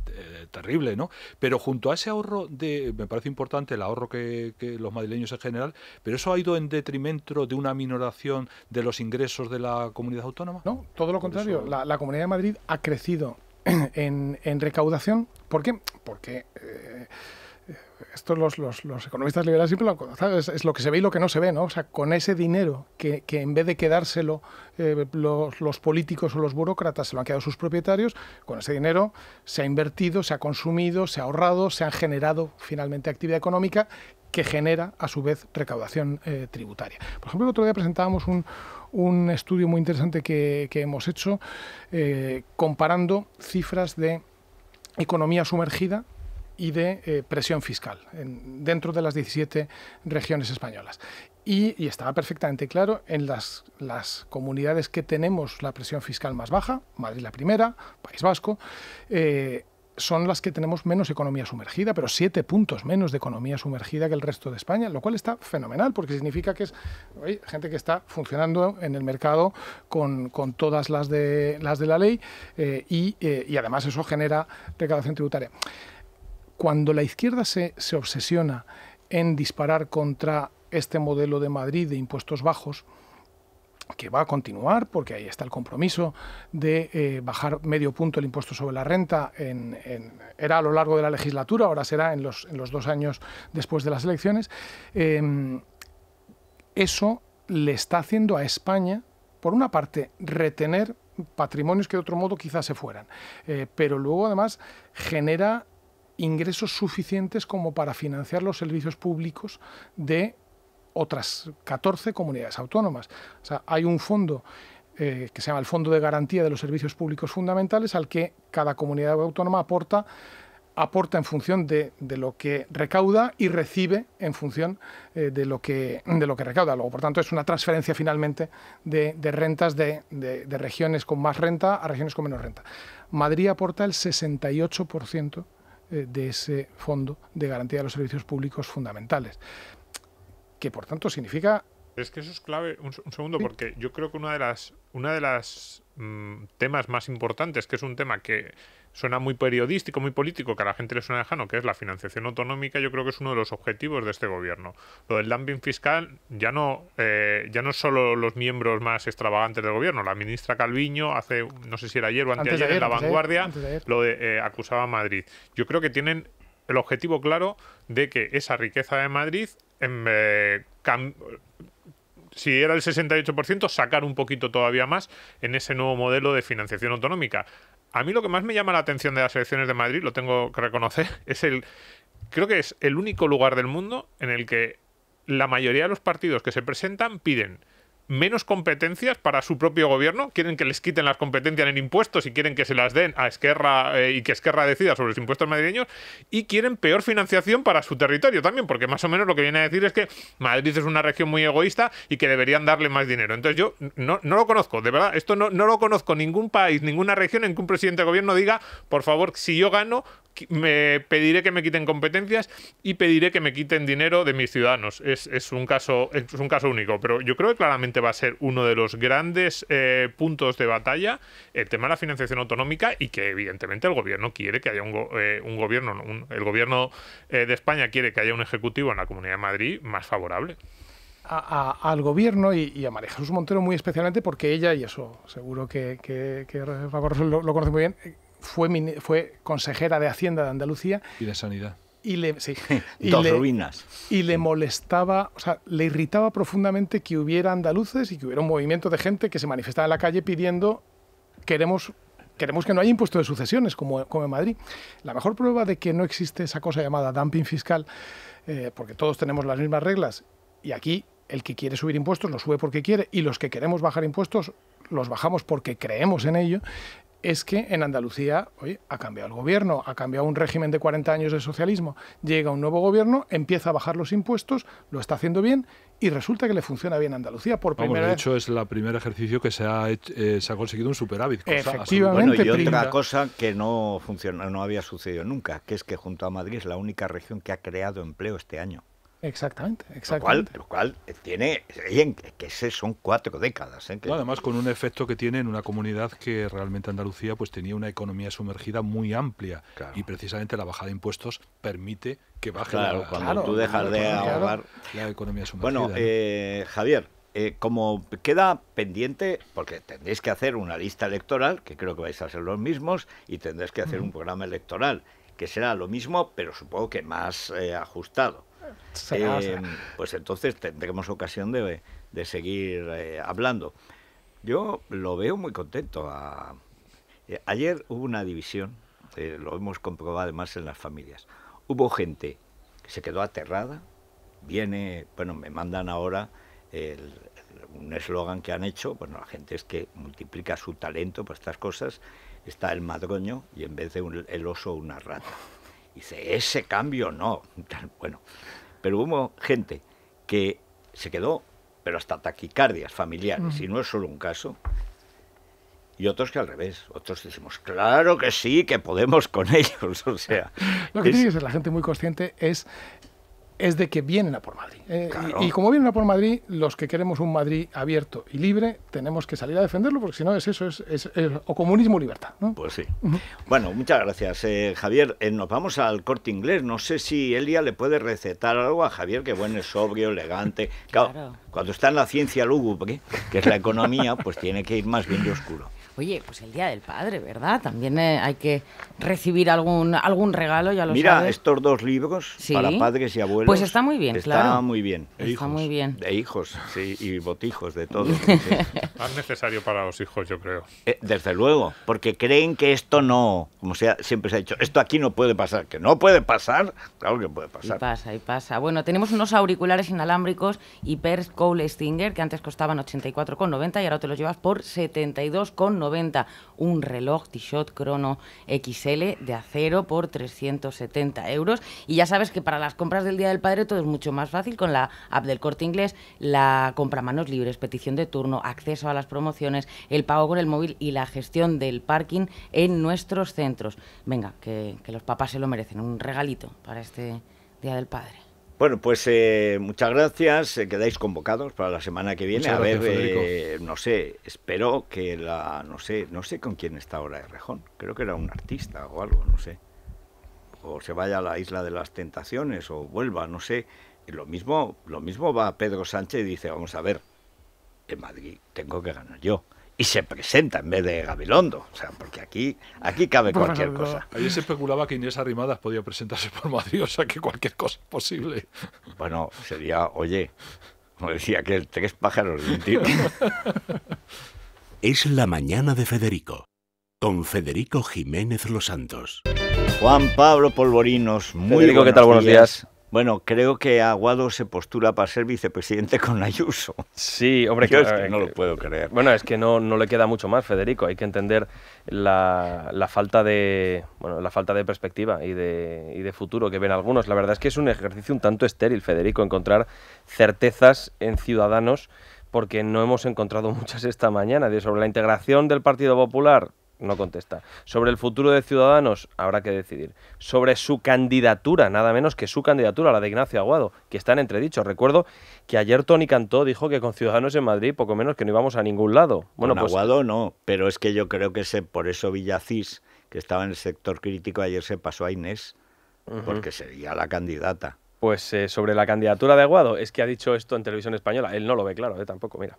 terrible, ¿no? Pero junto a ese ahorro, me parece importante el ahorro que los madrileños en general, pero eso ha ido en detrimento de una minoración de los ingresos de la comunidad autónoma. No, todo lo contrario, la Comunidad de Madrid ha crecido en recaudación. ¿Por qué? Porque esto los economistas liberales siempre lo han contado, es lo que se ve y lo que no se ve, ¿no? O sea, con ese dinero que en vez de quedárselo los políticos o los burócratas se lo han quedado sus propietarios, con ese dinero se ha invertido, se ha consumido, se ha ahorrado, se ha generado finalmente actividad económica que genera a su vez recaudación tributaria. Por ejemplo, el otro día presentábamos un estudio muy interesante que hemos hecho comparando cifras de economía sumergida y de presión fiscal dentro de las 17 regiones españolas. Y estaba perfectamente claro en las comunidades que tenemos la presión fiscal más baja, Madrid la primera, País Vasco, son las que tenemos menos economía sumergida, pero 7 puntos menos de economía sumergida que el resto de España, lo cual está fenomenal, porque significa que es gente que está funcionando en el mercado con todas las de la ley y además eso genera recaudación tributaria. Cuando la izquierda se obsesiona en disparar contra este modelo de Madrid de impuestos bajos, que va a continuar, porque ahí está el compromiso de bajar medio punto el impuesto sobre la renta, era a lo largo de la legislatura, ahora será en los 2 años después de las elecciones. Eso le está haciendo a España, por una parte, retener patrimonios que de otro modo quizás se fueran, pero luego además genera ingresos suficientes como para financiar los servicios públicos de otras 14 comunidades autónomas. O sea, hay un fondo que se llama el Fondo de Garantía de los Servicios Públicos Fundamentales al que cada comunidad autónoma aporta en función de lo que recauda y recibe en función de lo que recauda. Luego, por tanto, es una transferencia finalmente de rentas de regiones con más renta a regiones con menos renta. Madrid aporta el 68% de ese Fondo de Garantía de los Servicios Públicos Fundamentales, que por tanto significa... Es que eso es clave, un segundo, sí. Porque yo creo que una de las temas más importantes, que es un tema que suena muy periodístico, muy político, que a la gente le suena lejano, que es la financiación autonómica, yo creo que es uno de los objetivos de este gobierno. Lo del dumping fiscal ya no solo los miembros más extravagantes del gobierno, la ministra Calviño hace, no sé si era ayer o anteayer, en La Vanguardia, acusaba a Madrid. Yo creo que tienen el objetivo claro de que esa riqueza de Madrid, si era el 68%, sacar un poquito todavía más en ese nuevo modelo de financiación autonómica. A mí lo que más me llama la atención de las elecciones de Madrid, lo tengo que reconocer, creo que es el único lugar del mundo en el que la mayoría de los partidos que se presentan piden menos competencias para su propio gobierno, quieren que les quiten las competencias en impuestos y quieren que se las den a Esquerra y que Esquerra decida sobre los impuestos madrileños, y quieren peor financiación para su territorio también, porque más o menos lo que viene a decir es que Madrid es una región muy egoísta y que deberían darle más dinero. Entonces yo no lo conozco, de verdad, esto no lo conozco ningún país, ninguna región en que un presidente de gobierno diga, por favor, si yo gano, me pediré que me quiten competencias y pediré que me quiten dinero de mis ciudadanos. Es un caso único, pero yo creo que claramente va a ser uno de los grandes puntos de batalla el tema de la financiación autonómica, y que evidentemente el gobierno quiere que haya el gobierno de España quiere que haya un ejecutivo en la Comunidad de Madrid más favorable. Al gobierno y a María Jesús Montero muy especialmente, porque ella, y eso seguro que Paco Rosell lo conoce muy bien, fue consejera de Hacienda de Andalucía y de Sanidad. Ruinas. Y le molestaba, o sea, le irritaba profundamente que hubiera andaluces y que hubiera un movimiento de gente que se manifestaba en la calle pidiendo queremos que no haya impuesto de sucesiones como en Madrid. La mejor prueba de que no existe esa cosa llamada dumping fiscal, porque todos tenemos las mismas reglas, y aquí el que quiere subir impuestos lo sube porque quiere, y los que queremos bajar impuestos los bajamos porque creemos en ello, es que en Andalucía, oye, ha cambiado el gobierno, ha cambiado un régimen de 40 años de socialismo, llega un nuevo gobierno, empieza a bajar los impuestos, lo está haciendo bien y resulta que le funciona bien a Andalucía por primera vez. De hecho, es el primer ejercicio que se ha conseguido un superávit. Efectivamente. Bueno, y otra cosa que no funciona, no había sucedido nunca, que es que junto a Madrid es la única región que ha creado empleo este año. Exactamente. Lo cual tiene, que son 4 décadas. No, además con un efecto que tiene en una comunidad que realmente Andalucía pues tenía una economía sumergida muy amplia, y precisamente la bajada de impuestos permite que baje cuando tú dejas de ahogar la economía sumergida. Bueno, Javier, como queda pendiente, porque tendréis que hacer una lista electoral, que creo que vais a ser los mismos, y tendréis que hacer un programa electoral, que será lo mismo, pero supongo que más ajustado. Pues entonces tendremos ocasión de seguir hablando. Yo lo veo muy contento. Ayer hubo una división, lo hemos comprobado además en las familias. Hubo gente que se quedó aterrada. Me mandan ahora un eslogan que han hecho. Bueno, la gente es que multiplica su talento por estas cosas. Está el madroño y en vez de el oso una rata. Dice, ese cambio no. Bueno, pero hubo gente que se quedó, pero hasta taquicardias familiares, y no es solo un caso, y otros que al revés, otros decimos, claro que sí, que podemos con ellos, o sea... Lo que tiene que ser la gente muy consciente es de que vienen a por Madrid. Claro. Y como vienen a por Madrid, los que queremos un Madrid abierto y libre, tenemos que salir a defenderlo, porque si no es o comunismo o libertad, ¿no? Pues sí. Bueno, muchas gracias, Javier. Nos vamos al Corte Inglés. No sé si Elia le puede recetar algo a Javier, que bueno, es sobrio, elegante. Claro. Cuando está en la ciencia lúgubre, que es la economía, pues tiene que ir más bien de oscuro. Oye, pues el Día del Padre, ¿verdad? También hay que recibir algún regalo, ya lo sabes. Mira, estos 2 libros para padres y abuelos. Pues está muy bien, claro. Está muy bien. Está muy bien. De hijos, sí, y botijos, de todo. Más necesario para los hijos, yo creo. Desde luego, porque creen que esto no, como siempre se ha dicho, esto aquí no puede pasar. ¿Que no puede pasar? Claro que puede pasar. Y pasa. Bueno, tenemos unos auriculares inalámbricos Hyper Cole Stinger, que antes costaban 84,90 y ahora te los llevas por 72,90. Un reloj Tissot Chrono XL de acero por 370 €. Y ya sabes que para las compras del Día del Padre todo es mucho más fácil con la app del Corte Inglés, la compra a manos libres, petición de turno, acceso a las promociones, el pago con el móvil y la gestión del parking en nuestros centros. Venga, que los papás se lo merecen, un regalito para este Día del Padre. Bueno, pues muchas gracias, quedáis convocados para la semana que viene. Muchas gracias, no sé, espero que no sé con quién está ahora Errejón, creo que era un artista o algo, no sé. O se vaya a la Isla de las Tentaciones o vuelva, no sé. Y lo mismo va Pedro Sánchez y dice, vamos a ver, en Madrid tengo que ganar yo. Y se presenta en vez de Gabilondo, o sea, porque aquí cabe cualquier cosa. Ayer se especulaba que Inés Arrimadas podía presentarse por Madrid, o sea que cualquier cosa es posible. Bueno, sería, oye, como decía que 3 pájaros de un tiro. Es la mañana de Federico, con Federico Jiménez Los Santos. Juan Pablo Polvorinos, muy Federico, ¿qué tal? Buenos días. Bueno, creo que Aguado se postula para ser vicepresidente con Ayuso. Sí, hombre, yo es que no lo puedo creer. Bueno, es que no le queda mucho más, Federico. Hay que entender la falta de perspectiva y de futuro que ven algunos. La verdad es que es un ejercicio un tanto estéril, Federico, encontrar certezas en Ciudadanos, porque no hemos encontrado muchas esta mañana. Sobre la integración del Partido Popular, no contesta. Sobre el futuro de Ciudadanos, habrá que decidir. Sobre su candidatura, nada menos que su candidatura, la de Ignacio Aguado, que está en entredicho. Recuerdo que ayer Toni Cantó dijo que con Ciudadanos en Madrid, poco menos que no íbamos a ningún lado. Bueno, con Aguado no, pero es que yo creo que por eso Villacís, que estaba en el sector crítico, ayer se pasó a Inés, porque sería la candidata. Pues sobre la candidatura de Aguado, es que ha dicho esto en Televisión Española. Él no lo ve claro, tampoco, mira.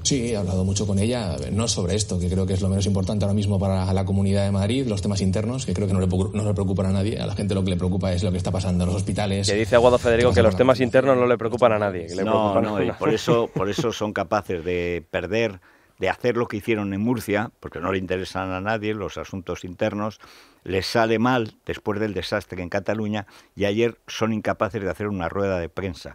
Sí, he hablado mucho con ella, no sobre esto, que creo que es lo menos importante ahora mismo para la Comunidad de Madrid, los temas internos, que creo que no le preocupan a nadie. A la gente lo que le preocupa es lo que está pasando en los hospitales. Que dice Aguado, Federico, que los temas internos no le preocupan a nadie. Que le no, y por eso son capaces de perder, de hacer lo que hicieron en Murcia, porque no le interesan a nadie los asuntos internos, les sale mal después del desastre en Cataluña y ayer son incapaces de hacer una rueda de prensa.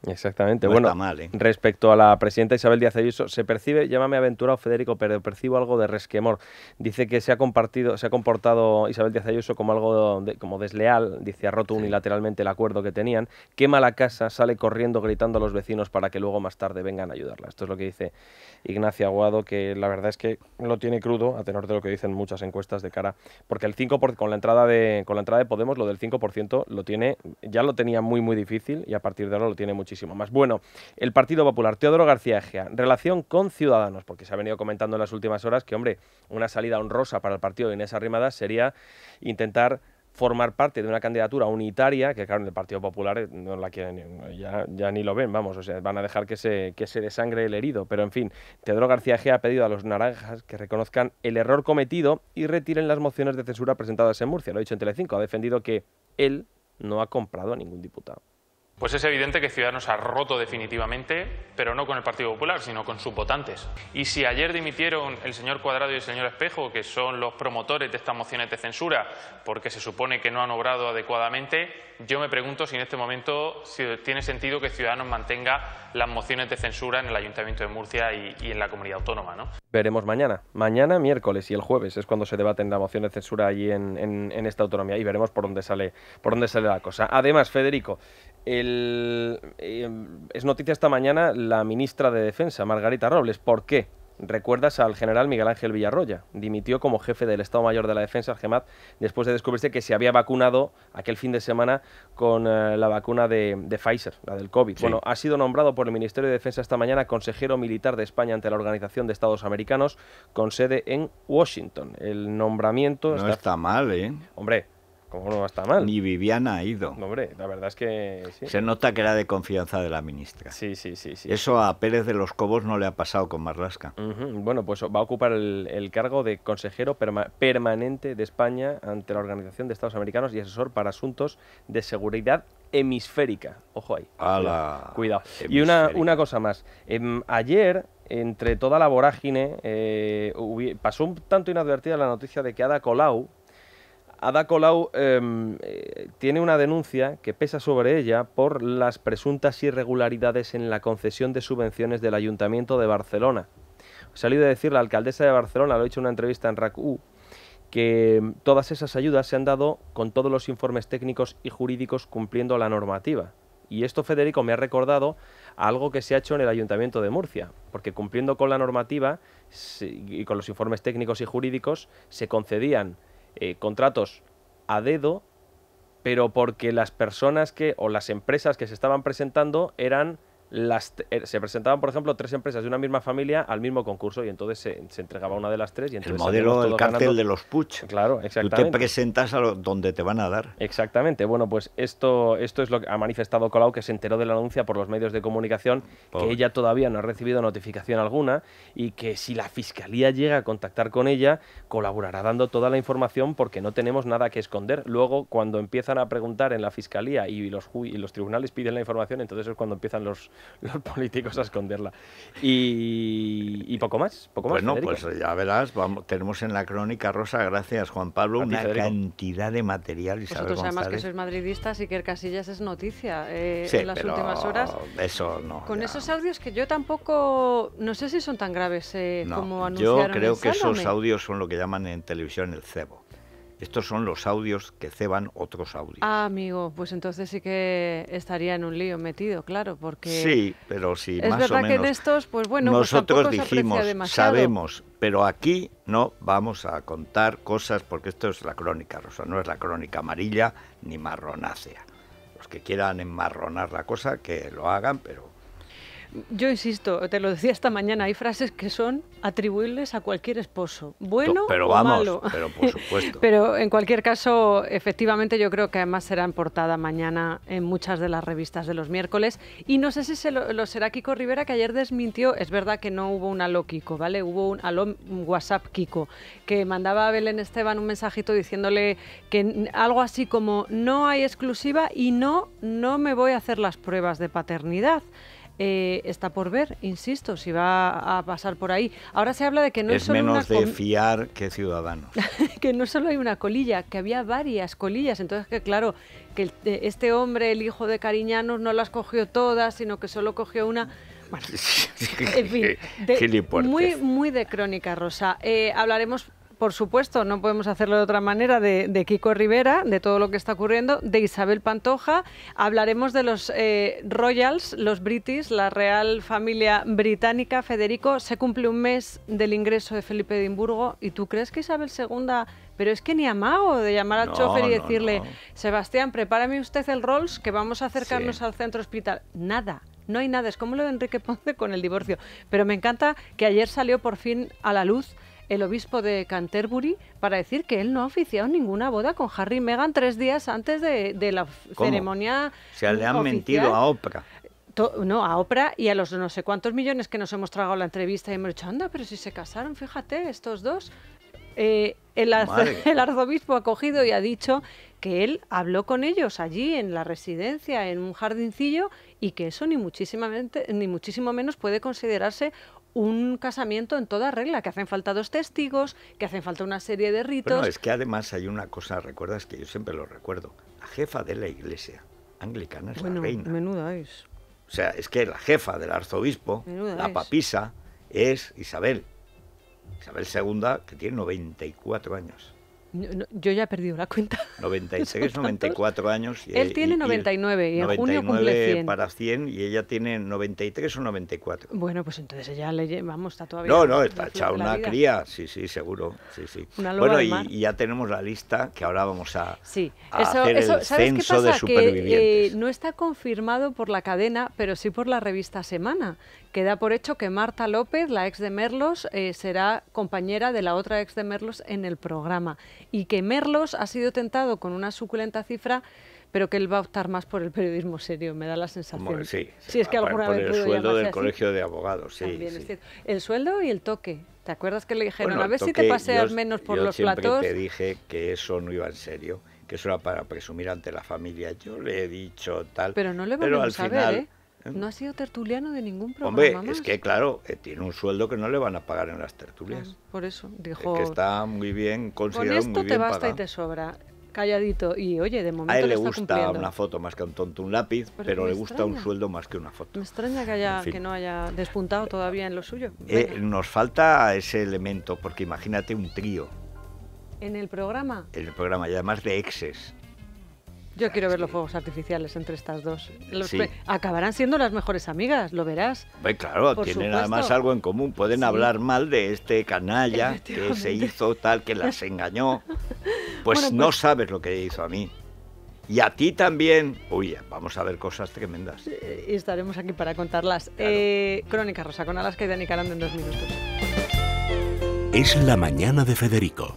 Exactamente. No bueno, está mal, ¿eh? Respecto a la presidenta Isabel Díaz Ayuso, se percibe, llámame aventurado Federico, pero percibo algo de resquemor. Dice que se ha comportado Isabel Díaz Ayuso como algo como desleal, dice, ha roto unilateralmente el acuerdo que tenían, quema la casa, sale corriendo gritando a los vecinos para que luego más tarde vengan a ayudarla. Esto es lo que dice Ignacio Aguado, que la verdad es que lo tiene crudo, a tenor de lo que dicen muchas encuestas de cara, porque el 5%, con la entrada de Podemos, lo del 5% ya lo tenía muy muy difícil y a partir de ahora lo tiene muchísimo más. Bueno, el Partido Popular, Teodoro García Egea, relación con Ciudadanos, porque se ha venido comentando en las últimas horas que, hombre, una salida honrosa para el partido de Inés Arrimadas sería intentar formar parte de una candidatura unitaria, que claro, en el Partido Popular no la quieren, ya ni lo ven, vamos, o sea, van a dejar que se desangre el herido, pero en fin, Teodoro García Egea ha pedido a los naranjas que reconozcan el error cometido y retiren las mociones de censura presentadas en Murcia, lo ha dicho en Telecinco, ha defendido que él no ha comprado a ningún diputado. Pues es evidente que Ciudadanos ha roto definitivamente, pero no con el Partido Popular, sino con sus votantes. Y si ayer dimitieron el señor Cuadrado y el señor Espejo, que son los promotores de estas mociones de censura, porque se supone que no han obrado adecuadamente, yo me pregunto si en este momento tiene sentido que Ciudadanos mantenga las mociones de censura en el Ayuntamiento de Murcia y en la comunidad autónoma, ¿no? Veremos mañana, miércoles y el jueves es cuando se debaten la moción de censura allí en esta autonomía y veremos por dónde sale la cosa. Además, Federico, es noticia esta mañana la ministra de Defensa, Margarita Robles. ¿Por qué? Recuerdas al general Miguel Ángel Villarroya. Dimitió como jefe del Estado Mayor de la Defensa, el GEMAT, después de descubrirse que se había vacunado aquel fin de semana con la vacuna de Pfizer, la del COVID. Sí. Bueno, ha sido nombrado por el Ministerio de Defensa esta mañana consejero militar de España ante la Organización de Estados Americanos, con sede en Washington. El nombramiento... No está mal, ¿eh? Hombre... ¿Cómo no va a estar mal? Ni Viviana ha ido. No, hombre, la verdad es que sí. Se nota que era de confianza de la ministra. Sí. Eso a Pérez de los Cobos no le ha pasado con Marlaska. Bueno, pues va a ocupar el cargo de consejero permanente de España ante la Organización de Estados Americanos y asesor para asuntos de seguridad hemisférica. Ojo ahí. Cuidado. Y una cosa más. Ayer... Entre toda la vorágine, pasó un tanto inadvertida la noticia de que Ada Colau tiene una denuncia que pesa sobre ella por las presuntas irregularidades en la concesión de subvenciones del Ayuntamiento de Barcelona. Ha salido a decir la alcaldesa de Barcelona, lo ha dicho en una entrevista en RAC1, que todas esas ayudas se han dado con todos los informes técnicos y jurídicos cumpliendo la normativa. Y esto, Federico, me ha recordado a algo que se ha hecho en el Ayuntamiento de Murcia, porque cumpliendo con la normativa y con los informes técnicos y jurídicos se concedían contratos a dedo, pero porque las personas o las empresas que se estaban presentando se presentaban, por ejemplo, 3 empresas de una misma familia al mismo concurso y entonces se entregaba una de las 3 y entonces el modelo del cártel de los Puig. Claro, exactamente. Tú te presentas donde te van a dar. Exactamente. Bueno, pues esto es lo que ha manifestado Colau, que se enteró de la denuncia por los medios de comunicación, que ella todavía no ha recibido notificación alguna y que si la Fiscalía llega a contactar con ella, colaborará dando toda la información porque no tenemos nada que esconder. Luego, cuando empiezan a preguntar en la Fiscalía y los tribunales piden la información, entonces es cuando empiezan los políticos a esconderla. Y poco más. Bueno, Federico. Pues ya verás, tenemos en la crónica rosa, gracias Juan Pablo, una cantidad de material. Vosotros además que sois madridistas y que Casillas es noticia en las últimas horas. Eso no. Con esos audios que yo tampoco, no sé si son tan graves como anunciaron. Yo creo que esos audios son lo que llaman en televisión el cebo. Estos son los audios que ceban otros audios. Ah, amigo, pues entonces sí que estaría en un lío metido, claro, porque... Sí, pero sí, es más verdad o menos. Que de estos, pues bueno, nosotros pues dijimos, sabemos, pero aquí no vamos a contar cosas porque esto es la crónica rosa, no es la crónica amarilla ni marronácea. Los que quieran enmarronar la cosa, que lo hagan, pero... Yo insisto, te lo decía esta mañana, hay frases que son atribuibles a cualquier esposo, bueno o malo. Pero por supuesto. Pero en cualquier caso, efectivamente yo creo que además será en portada mañana en muchas de las revistas de los miércoles. Y no sé si lo será Kiko Rivera, que ayer desmintió, es verdad que no hubo un aló Kiko, ¿vale? Hubo un aló WhatsApp Kiko, que mandaba a Belén Esteban un mensajito diciéndole que algo así como no hay exclusiva y no me voy a hacer las pruebas de paternidad. está por ver, insisto, si va a pasar por ahí. Ahora se habla de que no es solo menos de fiar que Ciudadanos. Que no solo hay una colilla, que había varias colillas. Entonces, que claro, que este hombre, el hijo de Cariñanos, no las cogió todas, sino que solo cogió una. Bueno, en fin, muy de Crónica Rosa. Hablaremos, por supuesto, no podemos hacerlo de otra manera, de Kiko Rivera, de todo lo que está ocurriendo, de Isabel Pantoja. Hablaremos de los Royals, los British, la Real Familia Británica. Federico, se cumple un mes del ingreso de Felipe de Edimburgo, ¿y tú crees que Isabel II... Pero es que ni amago de llamar al chofer y decirle, Sebastián, prepárame usted el Rolls, que vamos a acercarnos al centro hospital? Nada. No hay nada, es como lo de Enrique Ponce con el divorcio. Pero me encanta que ayer salió por fin a la luz el obispo de Canterbury para decir que él no ha oficiado ninguna boda con Harry y Meghan 3 días antes de la ceremonia. O sea, le han mentido a Oprah. No, a Oprah y a los no sé cuántos millones que nos hemos tragado la entrevista y hemos dicho, anda, pero si se casaron, fíjate, estos dos. El arzobispo ha cogido y ha dicho que él habló con ellos allí en la residencia, en un jardincillo, y que eso ni muchísimo menos puede considerarse un casamiento en toda regla, que hacen falta 2 testigos, que hacen falta una serie de ritos. Bueno, es que además hay una cosa, recuerdas que yo siempre lo recuerdo, la jefa de la iglesia anglicana es la reina. Menuda es. O sea, es que la jefa del arzobispo, la papisa, es Isabel II, que tiene 94 años. Yo ya he perdido la cuenta. 93, 94 años. Él tiene 99 y en junio cumple 100. Para 100 y ella tiene 93 o 94. Bueno, pues entonces ella está todavía... No, está hecha una cría, sí, seguro. Sí. Bueno, y ya tenemos la lista que ahora vamos a hacer el censo de supervivientes. Que no está confirmado por la cadena, pero sí por la revista Semana. Queda por hecho que Marta López, la ex de Merlos, será compañera de la otra ex de Merlos en el programa. Y que Merlos ha sido tentado con una suculenta cifra, pero que él va a optar más por el periodismo serio, me da la sensación. Sí, si es que alguna por vez el sueldo del colegio de abogados, sí. El sueldo y el toque. ¿Te acuerdas que le dijeron, a ver si te paseas menos por los platós? Yo siempre te dije que eso no iba en serio, que eso era para presumir ante la familia. Yo le he dicho tal, pero no le vamos a ver, ¿eh? No ha sido tertuliano de ningún programa. Hombre, más. Es que claro, tiene un sueldo que no le van a pagar en las tertulias. Por eso, dijo... que está muy bien considerado, muy bien pagado. Con esto te basta pagado. Y te sobra, calladito. Y oye, de momento a él le gusta cumpliendo. Una foto más que un tonto, un lápiz, pero le gusta un sueldo más que una foto. Me extraña que no haya despuntado todavía en lo suyo. Nos falta ese elemento, porque imagínate un trío. ¿En el programa? En el programa, y además de exes. Yo quiero ver los fuegos artificiales entre estas dos. Acabarán siendo las mejores amigas, lo verás. Pues claro, tienen además algo en común. Pueden hablar mal de este canalla que se hizo tal, que las engañó. Pues no sabes lo que hizo a mí. Y a ti también. Uy, vamos a ver cosas tremendas. Y estaremos aquí para contarlas. Claro. Crónica Rosa, con Alaska y Dani Carando en 2 minutos. Es la mañana de Federico.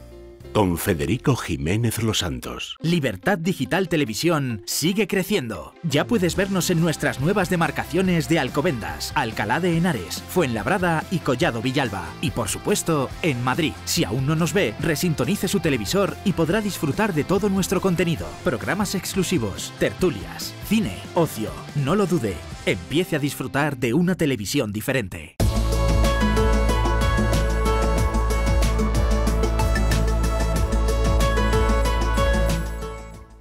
Con Federico Jiménez Los Santos. Libertad Digital Televisión sigue creciendo. Ya puedes vernos en nuestras nuevas demarcaciones de Alcobendas, Alcalá de Henares, Fuenlabrada y Collado Villalba. Y por supuesto, en Madrid. Si aún no nos ve, resintonice su televisor y podrá disfrutar de todo nuestro contenido. Programas exclusivos, tertulias, cine, ocio. No lo dude. Empiece a disfrutar de una televisión diferente.